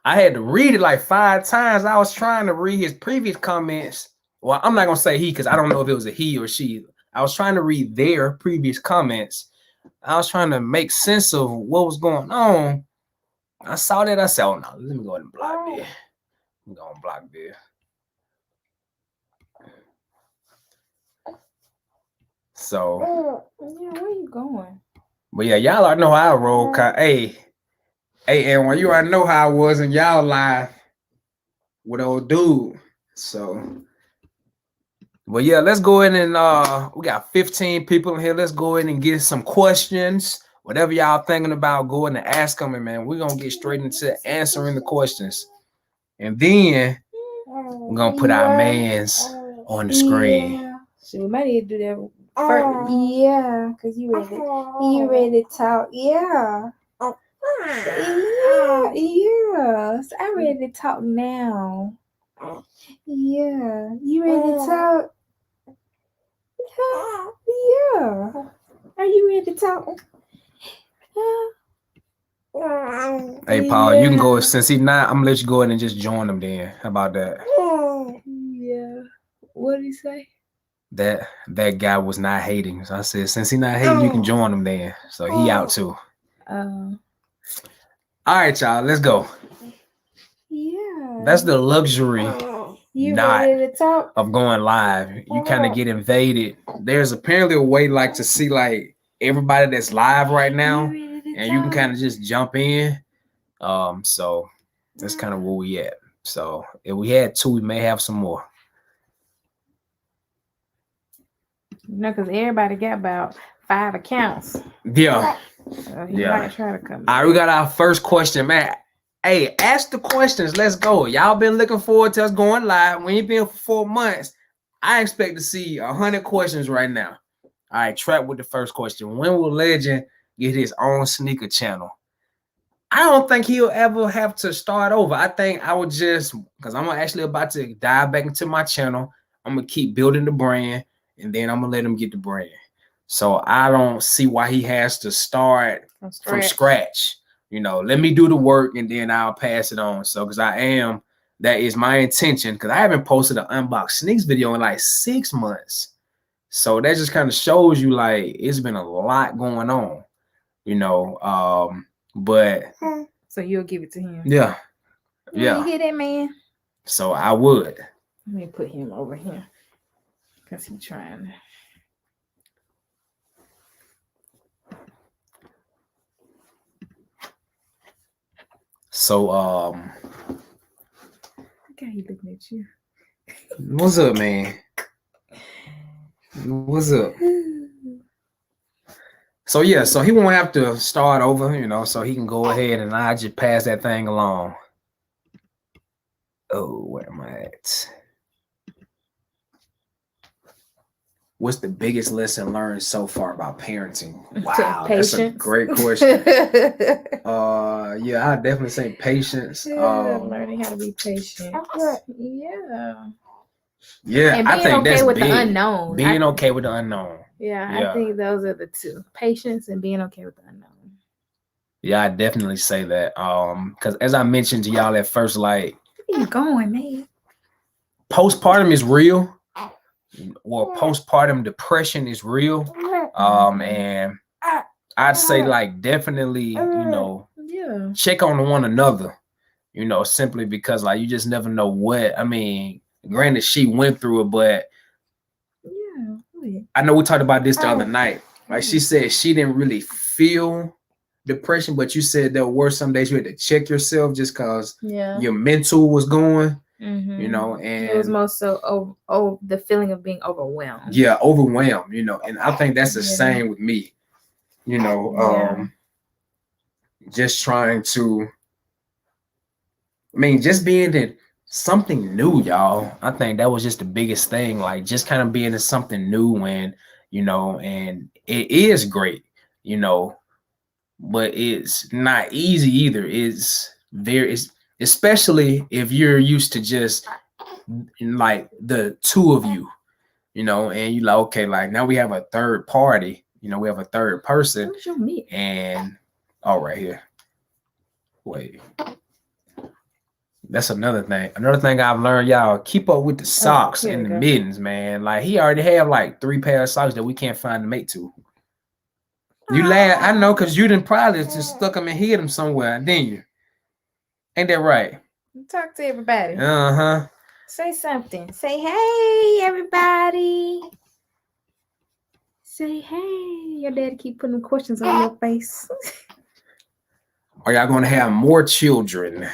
had to read it like 5 times. I was trying to read his previous comments. Well, I'm not gonna say he because I don't know if it was a he or she. I was trying to read their previous comments. I was trying to make sense of what was going on. I saw that. I said, "Oh no, let me go ahead and block this. I'm gonna block this." So, yeah, where you going? But yeah, y'all already know how I roll. Hey, and when you already know how I was in y'all live with old dude. So, but yeah, let's go ahead and we got 15 people in here. Let's go ahead and get some questions. Whatever y'all thinking about, go ahead and ask them, and man, we're gonna get straight into answering the questions. And then we're gonna put our mans on the screen. Yeah. So we might need to do that first. Yeah, because you ready to talk. Yeah. Yeah. So I'm ready to talk now. Yeah. You ready to talk? Yeah. Are you ready to talk? Hey, Paul, you can go, since he's not, I'm gonna let you go ahead and just join them then. How about that? Yeah. What did he say? That guy was not hating. So I said, since he's not hating, you can join him then. So he out too. All right, y'all, let's go. Yeah. That's the luxury of going live. You kind of get invaded. There's apparently a way like to see like everybody that's live right now, and you can kind of just jump in. So that's kind of where we at. So if we had 2, we may have some more. No, because everybody got about 5 accounts. Yeah. So he might try to come. All right, we got our first question, man. Hey, ask the questions. Let's go. Y'all been looking forward to us going live. We ain't been for 4 months. I expect to see 100 questions right now. All right, Trap with the first question. When will Legend get his own sneaker channel? I don't think he'll ever have to start over. I think I would just, because I'm actually about to dive back into my channel. I'm going to keep building the brand, and then I'm going to let him get the brand. So I don't see why he has to start from scratch. You know, let me do the work, and then I'll pass it on. So, because that is my intention, because I haven't posted an unboxed sneaks video in like 6 months. So that just kind of shows you like it's been a lot going on, you know. But so you'll give it to him. Yeah. You hear that, man? So I would. Let me put him over here because he's trying. So look how he looking at you. What's up, man? What's up? So yeah, so he won't have to start over, you know, so he can go ahead and I just pass that thing along. Oh, where am I at? What's the biggest lesson learned so far about parenting? Wow, that's a great question. Yeah, I definitely say patience. Learning how to be patient. Yeah. Yeah, and I think okay that's with big. The unknown. Being okay with the unknown. Yeah, I think those are the 2: patience and being okay with the unknown. Yeah, I definitely say that. Because as I mentioned to y'all at first, like, where you going, man? Postpartum is real. Well, postpartum depression is real. And I'd say like definitely, you know, check on one another, you know, simply because like you just never know what. I mean, granted, she went through it, but I know we talked about this the other night. Like she said, she didn't really feel depression, but you said there were some days you had to check yourself just because your mental was going. You know, and it was most so the feeling of being overwhelmed. Yeah, overwhelmed, you know, and I think that's the same with me. You know, just trying to, I mean, just being something new, y'all. I think that was just the biggest thing, like just kind of being in something new, and and it is great, you know, but it's not easy either. It's especially if you're used to just like the two of you, and you like, okay, like now we have a third party, we have a third person. What's your meat? And right here. Wait. That's another thing. Another thing I've learned, y'all, keep up with the socks and the mittens, man. Like he already have like 3 pairs of socks that we can't find a mate to. You laugh, I know, because you didn't probably just stuck them and hid them somewhere, didn't you? Ain't that right? Talk to everybody. Uh-huh. Say something. Say, hey, everybody. Say, hey. Your daddy keep putting questions on your face. Are y'all going to have more children?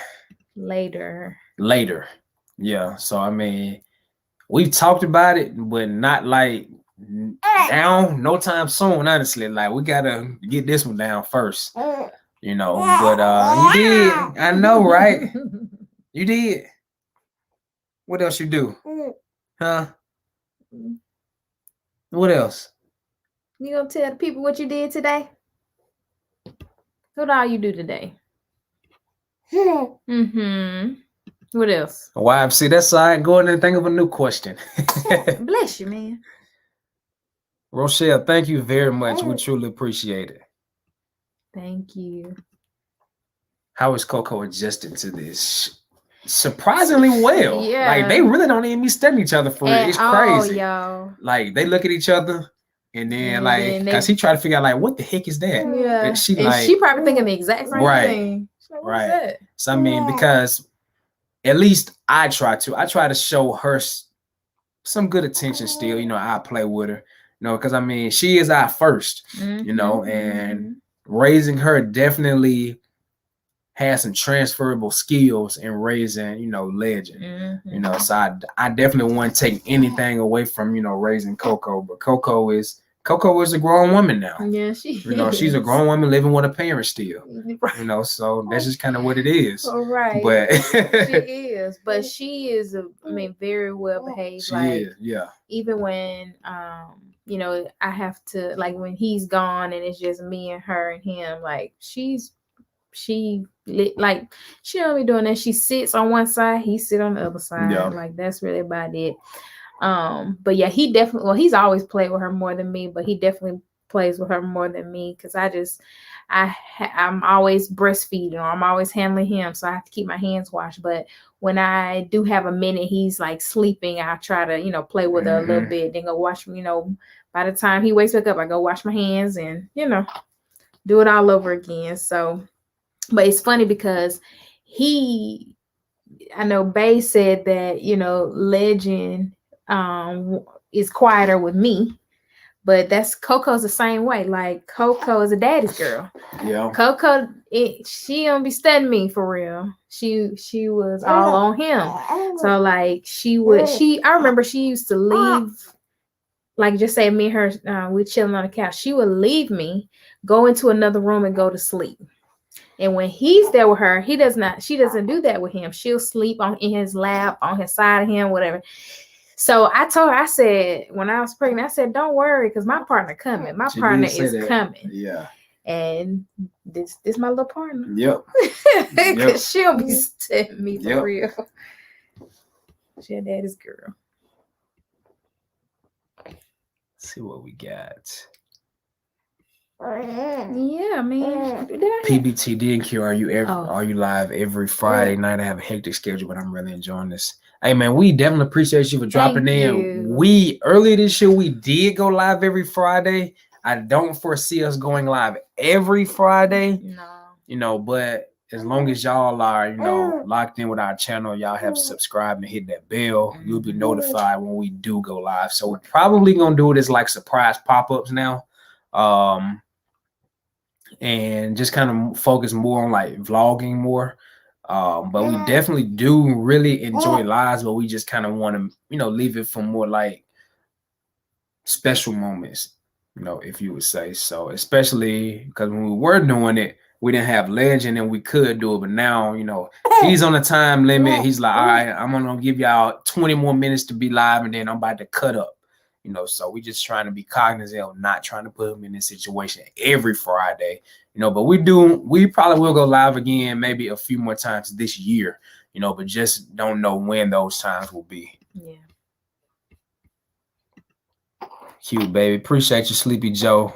Later. Yeah. So, I mean, we've talked about it, but not like now, no time soon, honestly. Like, we got to get this one down first, but you did. I know, right? You did. What else you do? Huh? What else? You gonna tell the people what you did today? What all you do today? Mm-hmm. What else? YFC, that's all right. Go ahead and think of a new question. Bless you, man. Rochelle, thank you very much. We truly appreciate it. Thank you. How is Coco adjusting to this? Surprisingly well. Yeah. Like they really don't even be studying each other for it. It's crazy. Y'all. Like they look at each other and then because he tried to figure out like what the heck is that? Yeah. And she probably thinking the exact same thing. Like, right. That? So I mean, because at least I try to show her some good attention still. I play with her. Because I mean, she is our first, and raising her definitely has some transferable skills in raising, Legend. So I definitely wouldn't take anything away from, raising Coco, but Coco is a grown woman now. Yeah, she's a grown woman living with her parents still. Right. So that's just kind of what it is. Right. But she is very well behaved. She is, yeah. Even when I have to, like, when he's gone and it's just me and her and him, like she don't be doing that. She sits on one side, he sit on the other side. Yeah. Like that's really about it. But yeah, he definitely, well, he's always played with her more than me, but he definitely plays with her more than me because I'm always breastfeeding, or I'm always handling him, so I have to keep my hands washed. But when I do have a minute, he's like sleeping, I try to play with her a little bit, then go wash. By the time he wakes back up, I go wash my hands and do it all over again. So, but it's funny because I know Bay said that Legend is quieter with me. But that's Coco's the same way. Like Coco is a daddy's girl. Yeah. Coco, she don't be studying me for real. She was all on him. So like I remember she used to leave, like just say me and her, we chilling on the couch. She would leave me, go into another room and go to sleep. And when he's there with her, she doesn't do that with him. She'll sleep in his lap, on his side of him, whatever. So I told her, I said, when I was pregnant, I said, don't worry, because my partner coming. My partner is coming. Yeah. And this my little partner. Yep. Because she'll be studying me for real. She a daddy's girl. Let's see what we got. Yeah, man. PBT DNQ, are you live every Friday night? I have a hectic schedule, but I'm really enjoying this. Hey man, we definitely appreciate you for dropping in. We earlier this year we did go live every Friday. I don't foresee us going live every Friday. No. But as long as y'all are, locked in with our channel, y'all have subscribed and hit that bell, you'll be notified when we do go live. So we're probably gonna do it as like surprise pop-ups now. And just kind of focus more on like vlogging more. But we definitely do really enjoy lives, but we just kind of want to, leave it for more like special moments, if you would say so, especially because when we were doing it, we didn't have Legend and we could do it, but now, you know, he's on a time limit. He's like, all right, I'm gonna give y'all 20 more minutes to be live, and then I'm about to cut up. You know, so we just trying to be cognizant of not trying to put him in this situation every Friday. You know, but we probably will go live again, maybe a few more times this year. You know, but just don't know when those times will be. Yeah. Cute, baby. Appreciate you, Sleepy Joe.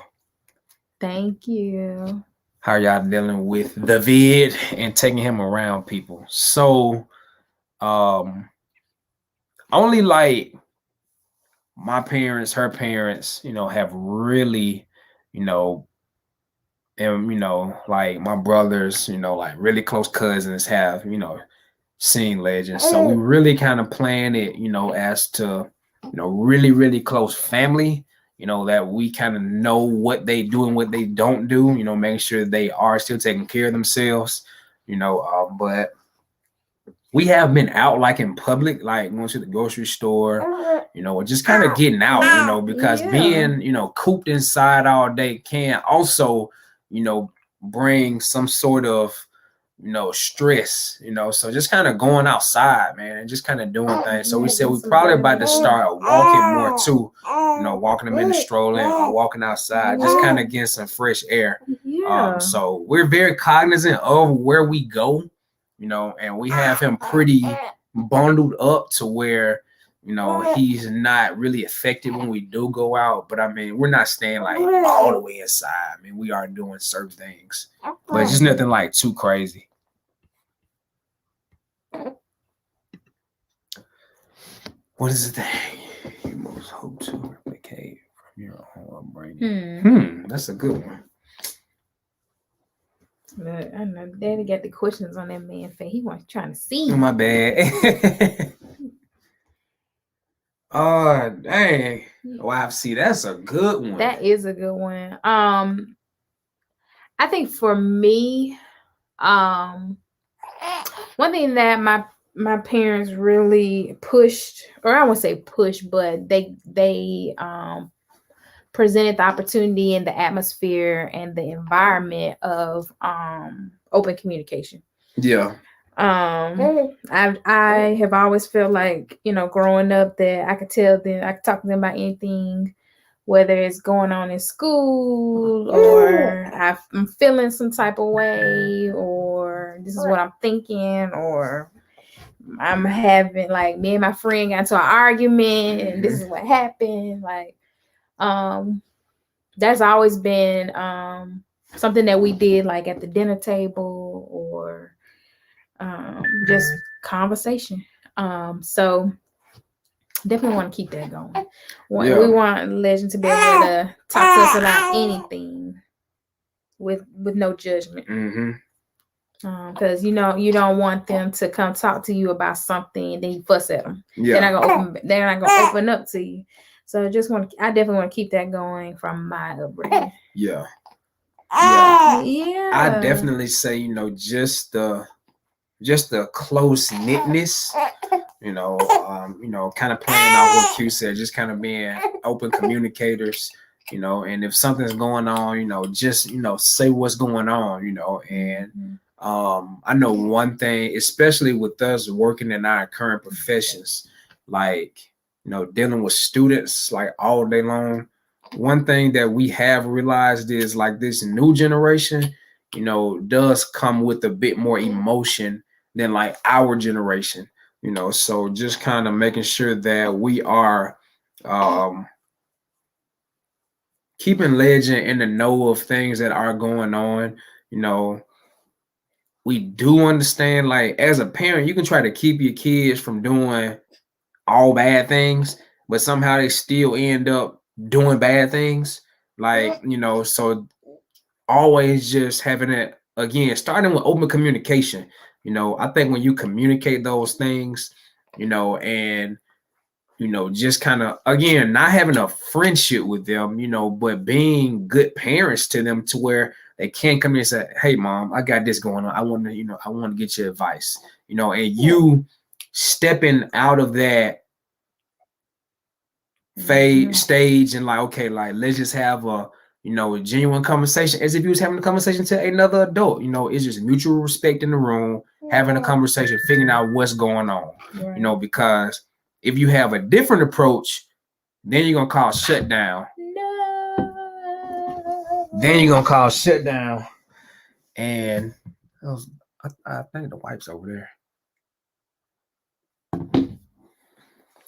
Thank you. How are y'all dealing with the vid and taking him around people? So, only like my parents, her parents, you know, have really, you know, and you know, like my brothers, you know, like really close cousins have, you know, seen Legend. So we really kind of plan it, you know, as to, you know, really, really close family, you know, that we kind of know what they do and what they don't do, you know, making sure they are still taking care of themselves, you know, but we have been out like in public, like going to the grocery store, you know, or just kind of getting out, you know, because being, you know, cooped inside all day can also, you know, bring some sort of, you know, stress, you know, so just kind of going outside, man, and just kind of doing things. So we said we probably about to start walking more too, you know, walking them in the stroller or walking outside, just kind of getting some fresh air. So we're very cognizant of where we go, you know, and we have him pretty bundled up to where, you know, he's not really affected when we do go out. But I mean, we're not staying like all the way inside. I mean, we are doing certain things, but it's just nothing like too crazy. What is the thing you most hope to replicate from your own upbringing? That's a good one. I know Daddy got the questions on that man face. He was trying to see. Oh, my bad. Oh, dang. Wow, see, that's a good one. That is a good one. I think for me, one thing that my parents really pushed, or I won't say push, but they presented the opportunity and the atmosphere and the environment of open communication. Yeah. I have always felt like, you know, growing up that I could tell them, I could talk to them about anything, whether it's going on in school or I'm feeling some type of way, or this is what I'm thinking, or I'm having, like, me and my friend got into an argument and this is what happened. Like, that's always been something that we did, like at the dinner table or just conversation. So definitely want to keep that going. We want Legend to be able to talk to us about anything with no judgment. Because you know, you don't want them to come talk to you about something and then you fuss at them. They're not gonna open up to you. So I definitely want to keep that going from my upbringing. I definitely say, you know, just the close knitness, you know, kind of playing out what Q said, just kind of being open communicators, you know, and if something's going on, you know, just, you know, say what's going on, you know, and I know one thing, especially with us working in our current professions, like, you know, dealing with students like all day long, one thing that we have realized is like this new generation, you know, does come with a bit more emotion than like our generation, you know, so just kind of making sure that we are keeping Legend in the know of things that are going on. You know, we do understand, like, as a parent, you can try to keep your kids from doing all bad things, but somehow they still end up doing bad things. Like, you know, so always just having it, again, starting with open communication. You know, I think when you communicate those things, you know, and, you know, just kind of, again, not having a friendship with them, you know, but being good parents to them to where they can come in and say, hey, Mom, I got this going on. I want to, you know, I want to get your advice, you know, and you stepping out of that stage and like, okay, like, let's just have a, a genuine conversation as if you was having a conversation to another adult. It's just mutual respect in the room, having a conversation, figuring out what's going on. Right. Because if you have a different approach, then you're gonna call shutdown. Then you're gonna call shutdown, and I think the wife's over there.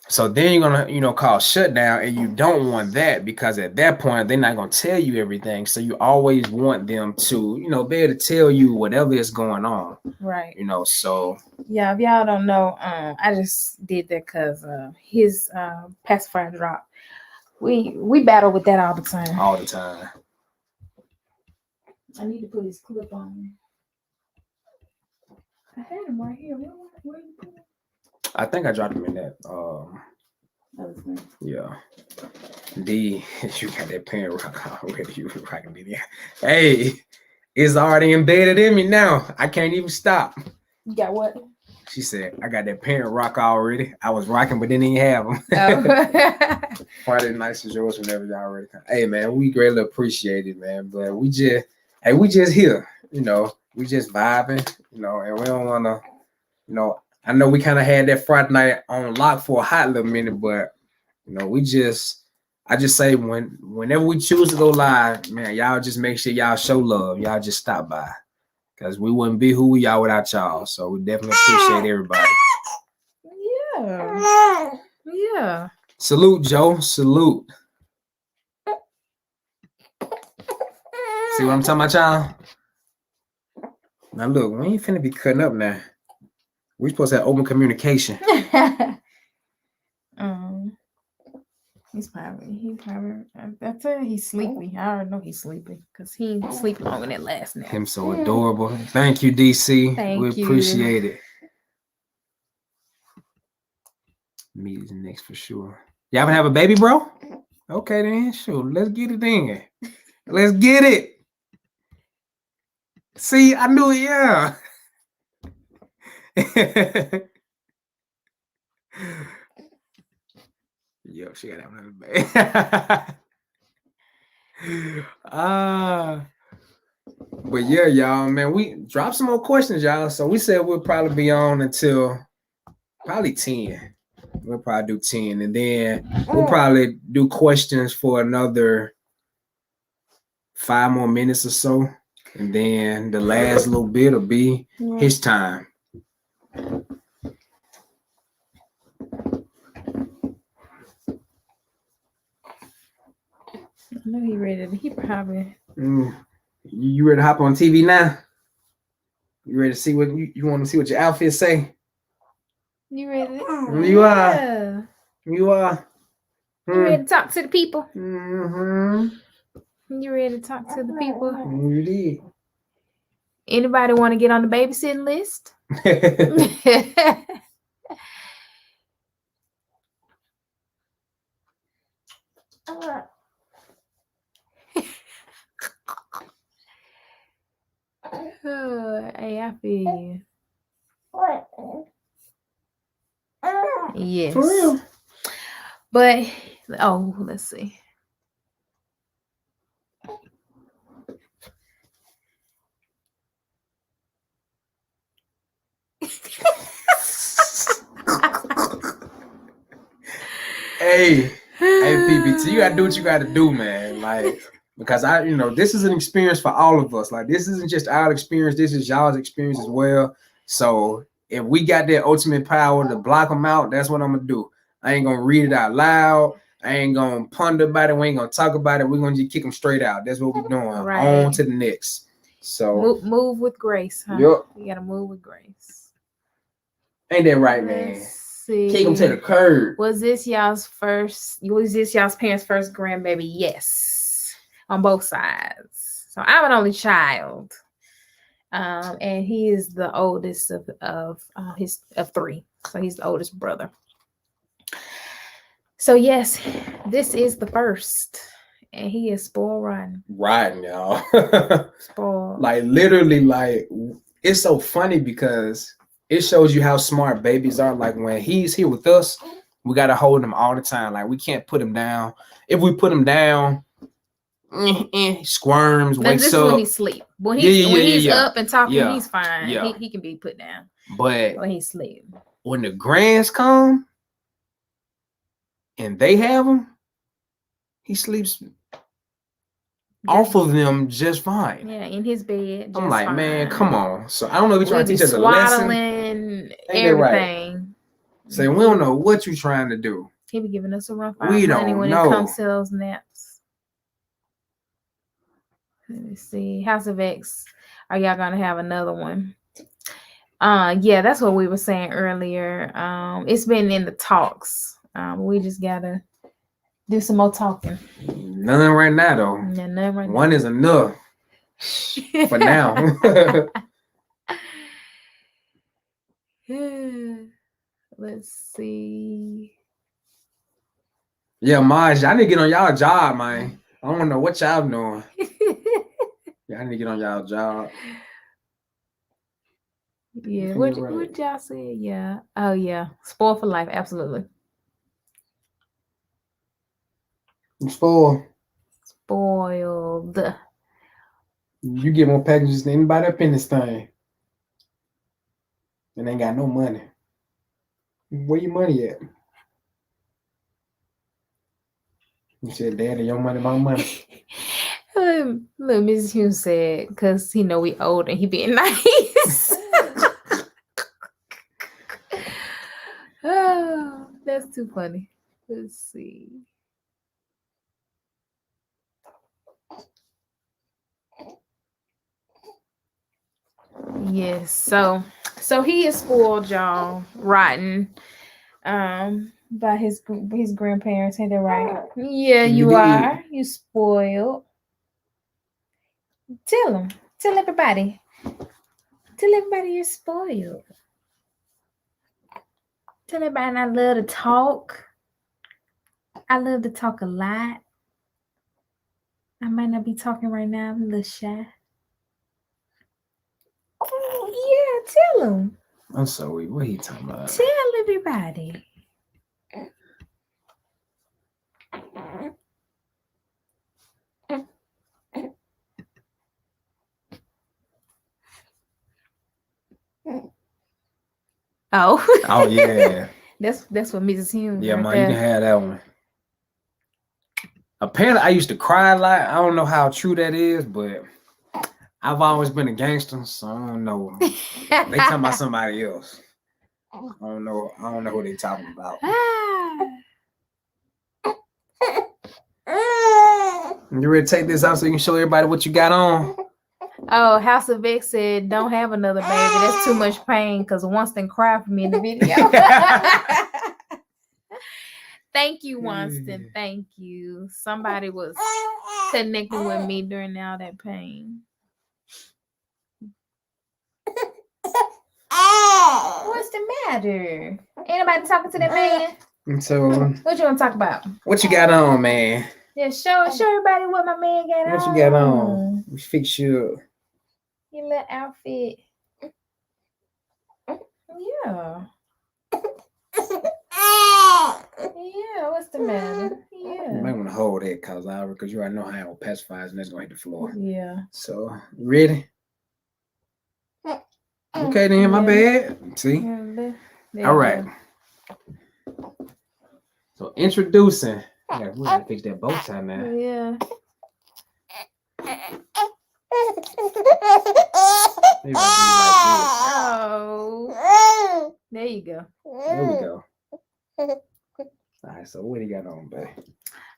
So then you're gonna, call shutdown, and you don't want that because at that point they're not gonna tell you everything. So you always want them to, be able to tell you whatever is going on. Right. So yeah, if y'all don't know, I just did that because his pacifier dropped. We battle with that all the time. All the time. I need to put his clip on. I had him right here. Where you put him? I think I dropped him in that. Yeah. You got that parent rock already. You rocking it. Hey, it's already embedded in me now. I can't even stop. You got what? She said, I got that parent rock already. I was rocking, but didn't even have them. Oh. Probably the nicest yours whenever y'all already come. Hey, man, we greatly appreciate it, man. But we just here, we just vibing, and we don't want to, I know we kind of had that Friday night on lock for a hot little minute, but, I just say whenever we choose to go live, man, y'all just make sure y'all show love. Y'all just stop by. Because we wouldn't be who we are without y'all. So we definitely appreciate everybody. Yeah. Yeah. Salute, Joe. Salute. See what I'm talking about, y'all? Now look, we ain't finna be cutting up now. We're supposed to have open communication. He's probably that's it. He's sleepy. I already know he's sleepy because he sleep longer than last night. Him so adorable. Thank you, DC. Thank you. Appreciate it. Meet is next for sure. Y'all gonna have a baby, bro? Okay then, sure. Let's get it in. Let's get it. See, I knew it, yeah. Yo, she got that one. But yeah, y'all, man, we dropped some more questions, y'all. So we said we'll probably be on until probably 10. We'll probably do 10, and then we'll probably do questions for another 5 more minutes or so, and then the last little bit will be his time. I know he ready. He probably. You ready to hop on TV now? You ready to see what you want to see what your outfit say? You ready? You are. You are. You ready to talk to the people? Mm-hmm. You ready to talk to the people? You did. Anybody want to get on the babysitting list? Hey, I feel you. Yes. For real. But let's see. Hey, PPT, you gotta do what you gotta do, man. Like, because this is an experience for all of us. Like, this isn't just our experience, this is y'all's experience as well. So if we got that ultimate power to block them out, that's what I'm gonna do. I ain't gonna read it out loud. I ain't gonna ponder about it. We ain't gonna talk about it. We're gonna just kick them straight out. That's what we're doing. Right. On to the next. So move with grace, huh? Yep. You gotta move with grace. Ain't that right, man? Kick them to the curb. Was this y'all's parents' first grandbaby? Yes, on both sides. So I'm an only child, and he is the oldest of 3. So he's the oldest brother. So yes, this is the first, and he is spoiled rotten. Riding, y'all. Spoiled. Like literally, like it's so funny because it shows you how smart babies are. Like when he's here with us, we gotta hold him all the time. Like we can't put him down. If we put him down, squirms, Now, wakes this is when up. he sleep. When Yeah, he's yeah, when yeah, he's yeah, up and talking, yeah, he's fine. yeah. He can be put down. But When he sleep. when the grands come and they have him, he sleeps off of them just fine. Yeah, in his bed. I'm like, fine. man, come on. So I don't know if you're trying to We'll teach us a lesson. Ain't everything. Right? Say, we don't know what you're trying to do. He be giving us a run for We our money don't when know. it comes to those naps. Let me see. House of X. Are y'all gonna have another one? Yeah, that's what we were saying earlier. It's been in the talks. We just gotta do some more talking. None right now though. None right One now. is enough for now. Let's see. Yeah, Maj, I need to get on y'all job, man. I don't know what y'all doing. Yeah, I need to get on y'all job. Yeah, what y'all say? Yeah. Oh yeah. Spoiled for life, absolutely. Spoiled. You get more packages than anybody up in this thing. And ain't got no money. Where your money at? You said, Daddy, your money, my money. Look, Mrs. Hume said, because he know we old and he being nice. Oh, that's too funny. Let's see. Yes, so he is spoiled, y'all, rotten, by his grandparents. Ain't that right? Yeah, you are. You spoiled. Tell everybody. Tell everybody you're spoiled. Tell everybody I love to talk. I love to talk a lot. I might not be talking right now. I'm a little shy. Yeah, tell them. I'm sorry. What are you talking about? Tell everybody. Oh yeah. That's what Mrs. Hume. Yeah, man, you can have that one. Apparently, I used to cry a lot. I don't know how true that is, but I've always been a gangster, so I don't know. They talking about somebody else. I don't know who they talking about. You ready to take this out so you can show everybody what you got on? Oh, House of X said, don't have another baby. That's too much pain because Winston cried for me in the video. Thank you, Winston. Thank you. Somebody was connecting with me during all that pain. What's the matter? Ain't nobody talking to that man? So, what you want to talk about? What you got on, man? Yeah, show everybody what my man got on. What you got on? We fix you up. Your little outfit. Yeah. Yeah, what's the matter? Yeah. You might want to hold it, because you already know how I will pacifies and that's going to hit the floor. Yeah. So, ready? Okay, then, my bad. See? All right. So, introducing. Yeah, we gotta fix that bow tie now. Yeah. Oh. There you go. There we go. All right, so what do you got on, babe?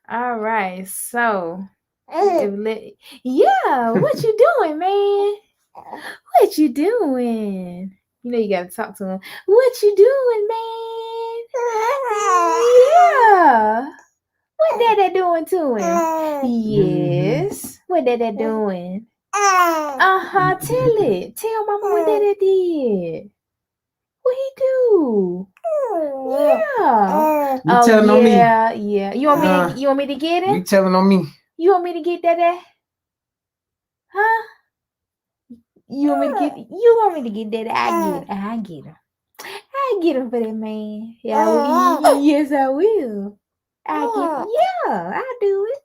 All right, so yeah, what you doing, man? What you doing? You know you gotta talk to him. What you doing, man? Yeah. What Dada doing to him? Yes. What Dada doing? Tell it. Tell Mama what Dada did. What he do? Yeah. You telling on me? Yeah. You want me to get it? You telling on me? You want me to get that? Huh? You want me to get that? I get him. I get him for that man. Yeah, yes, I will. Yeah, I do it.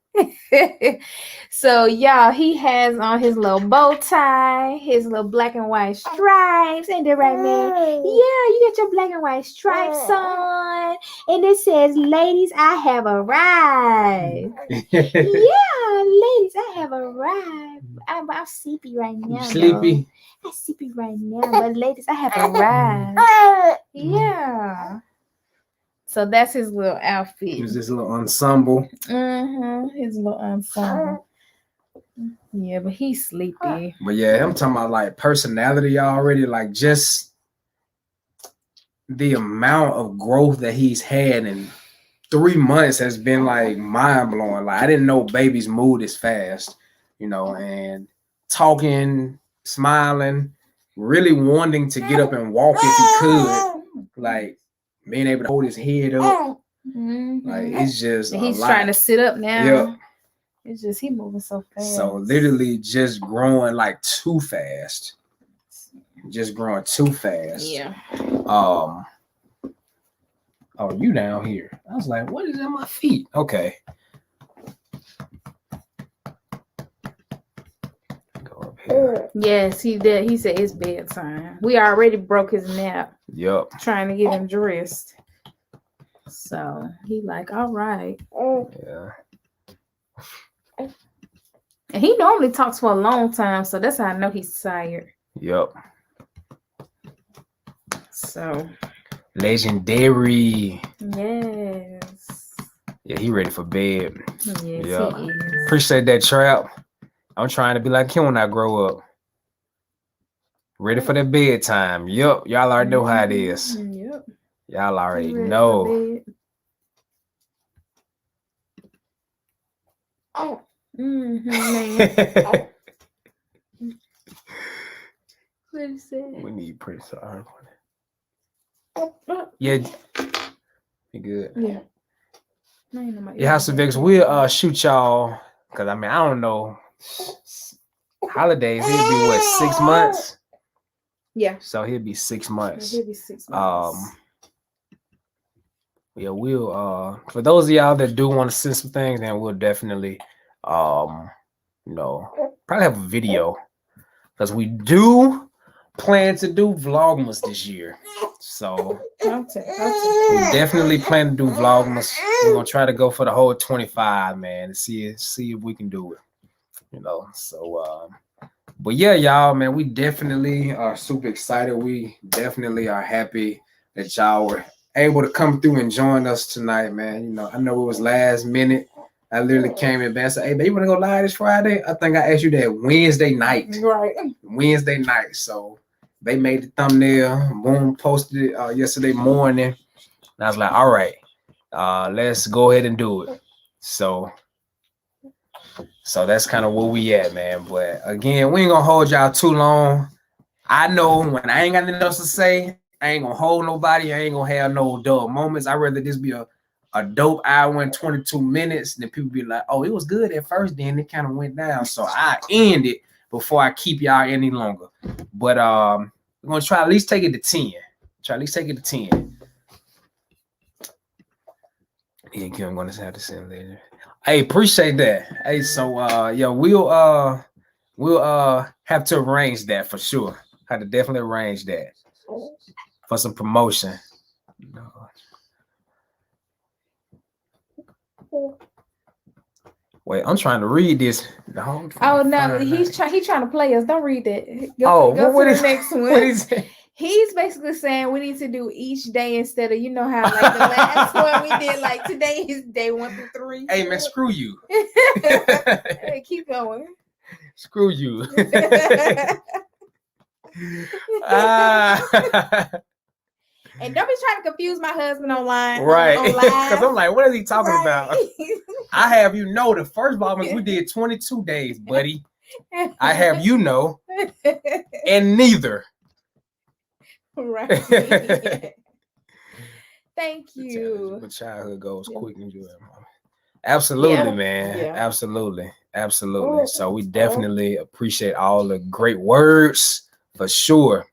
So y'all, he has on his little bow tie, his little black and white stripes, and the right man. Yeah, you get your black and white stripes on, and it says, "Ladies, I have arrived." Yeah, ladies, I have arrived. I'm sleepy right now. Sleepy? I'm sleepy right now, but ladies, I have arrived. Yeah. So that's his little outfit. It's this little ensemble. His little ensemble. Yeah, but he's sleepy. But yeah, I'm talking about like personality already, like just the amount of growth that he's had in 3 months has been like mind blowing. Like I didn't know babies move this fast, you know, and talking, smiling, really wanting to get up and walk if he could, like being able to hold his head up. Like it's just he's trying to sit up now. Yep. It's just he moving so fast. So literally just growing like too fast. Just growing too fast. Yeah. Oh, you down here. I was like, what is in my feet? Okay. Go up here. Yes, he did. He said it's bedtime. We already broke his nap. Yep. Trying to get him dressed. So he like, all right. Yeah. And he normally talks for a long time, so that's how I know he's tired. Yep. So legendary. Yes. Yeah, he ready for bed. Yes, yeah. he is. Appreciate that, Trap. I'm trying to be like him when I grow up. Ready for that bedtime. Yep. Y'all already know how it is. Yep. Y'all already know. Oh. What is that? We need pretty sorry. Yeah. You good? Yeah. Yeah, House of Vex, we'll shoot y'all. Cause I mean, I don't know. Holidays, he'll be what, 6 months? Yeah. So he'll be 6 months. He'll be 6 months. Yeah, we'll for those of y'all that do want to send some things, then we'll definitely probably have a video. Because we do plan to do Vlogmas this year. So we definitely plan to do Vlogmas. We're gonna try to go for the whole 25, man, and see if we can do it. So but yeah, y'all, man, we definitely are super excited. We definitely are happy that y'all were able to come through and join us tonight, man. I know it was last minute. I literally came in and said, hey, man, you want to go live this Friday? I think I asked you that Wednesday night. Right. Wednesday night. So they made the thumbnail. Boom, posted it yesterday morning. And I was like, all right, let's go ahead and do it. So that's kind of where we at, man. But again, we ain't going to hold y'all too long. I know when I ain't got nothing else to say, I ain't going to hold nobody. I ain't going to have no dull moments. I'd rather this be a dope hour and 22 minutes, then people be like, oh, it was good at first, then it kind of went down. So I end it before I keep y'all any longer. But we're gonna try at least take it to 10. Try at least take it to 10. Yeah, I'm gonna have to send later. Hey, appreciate that. Hey, so yeah, we'll have to arrange that for sure. Have to definitely arrange that for some promotion. Wait, I'm trying to read this. No, he's trying to play us. Don't read that. Go to the next one. What is it? He's basically saying we need to do each day instead of how like the last one we did. Like today is day 1 through 3. Hey man, screw you. Hey, keep going. Screw you. And don't be trying to confuse my husband online. Right. Because I'm like, what is he talking about? I have the first Vlogmas we did 22 days, buddy. I have and neither. Right. Thank you. But childhood goes quick and good. Absolutely, man. Yeah. Absolutely. So we definitely appreciate all the great words for sure.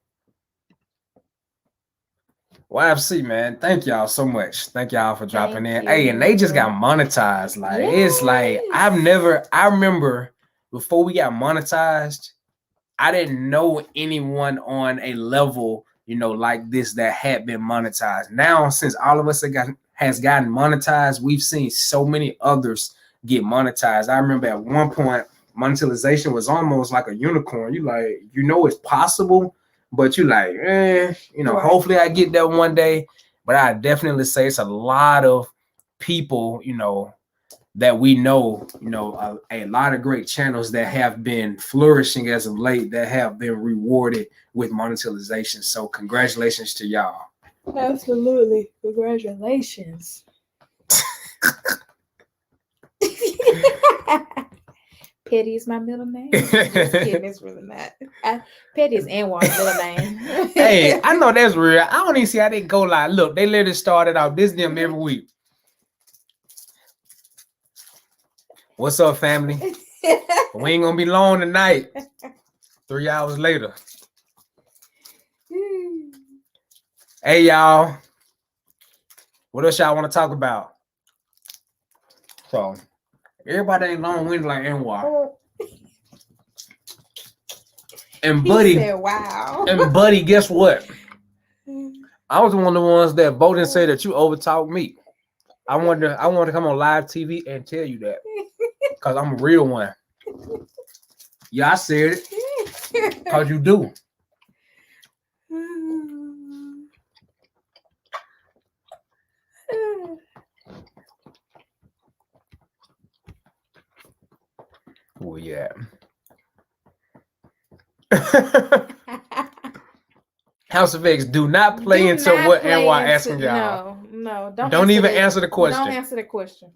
YFC, man. Thank y'all so much. Thank y'all for dropping in. Thank Hey, and they just got you. monetized. Like it's like I remember before we got monetized, I didn't know anyone on a level, like this that had been monetized. Now, since all of us has gotten monetized, we've seen so many others get monetized. I remember at one point, monetization was almost like a unicorn. You like, it's possible, but you like, right. Hopefully I get that one day. But I definitely say it's a lot of people, that we know, a lot of great channels that have been flourishing as of late that have been rewarded with monetization. So congratulations to y'all. Absolutely. Congratulations. Petty is my middle name. Just kidding, it's really not. Petty is Anwar's middle name. Hey, I know that's real. I don't even see how they go like, look, they literally started out this them every week. What's up, family? We ain't gonna be long tonight. 3 hours later. Hey, y'all. What else y'all want to talk about? So, everybody ain't long-winded like Anwar. And Buddy, said, wow. And Buddy, guess what? I was one of the ones that voted and said that you overtalked me. I wanted to come on live TV and tell you that. Because I'm a real one. Yeah, I said it. Because you do. Well, yeah. House of X, do not play into what NY asking y'all. No, don't even answer the question. Don't answer the question.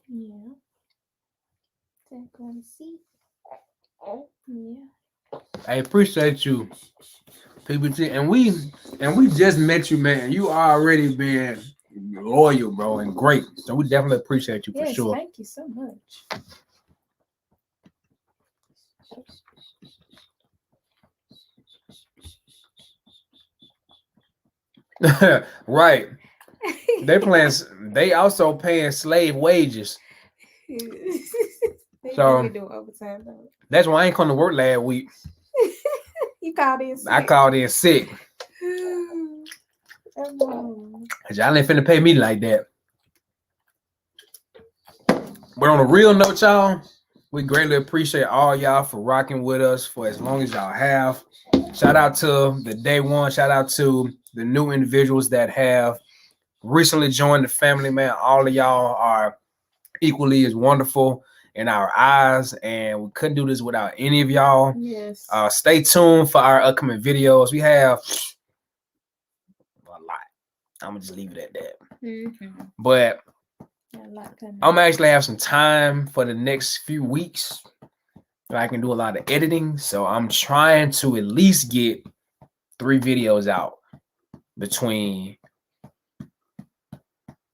Yeah. Going to see. Yeah. I appreciate you, PBT, and we just met you, man. You already been loyal, bro, and great. So we definitely appreciate you for sure. Thank you so much. Right. They also paying slave wages. So do overtime though. That's why I ain't come to work last week. You called in sick. I called in sick. Y'all ain't finna pay me like that. But on a real note, y'all, we greatly appreciate all y'all for rocking with us for as long as y'all have. Shout out to the day one. Shout out to the new individuals that have recently joined the family, man. All of y'all are equally as wonderful in our eyes, and we couldn't do this without any of y'all. Yes. Stay tuned for our upcoming videos. We have a lot. I'm gonna just leave it at that. Mm-hmm. But I'm gonna actually have some time for the next few weeks. I can do a lot of editing, so I'm trying to at least get 3 videos out between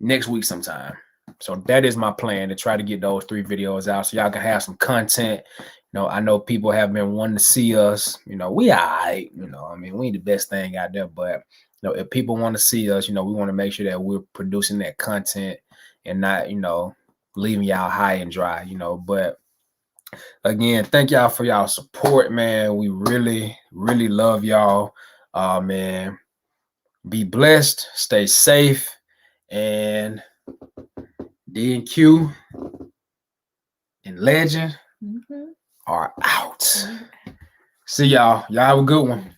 next week sometime. So that is my plan, to try to get those 3 videos out so y'all can have some content. I know people have been wanting to see us. We all right. I mean, we ain't the best thing out there, but if people want to see us, we want to make sure that we're producing that content and not, leaving y'all high and dry, But again, thank y'all for y'all support, man. We really, really love y'all. Man, be blessed, stay safe, and D&Q and Legend are out. See y'all. Y'all have a good one.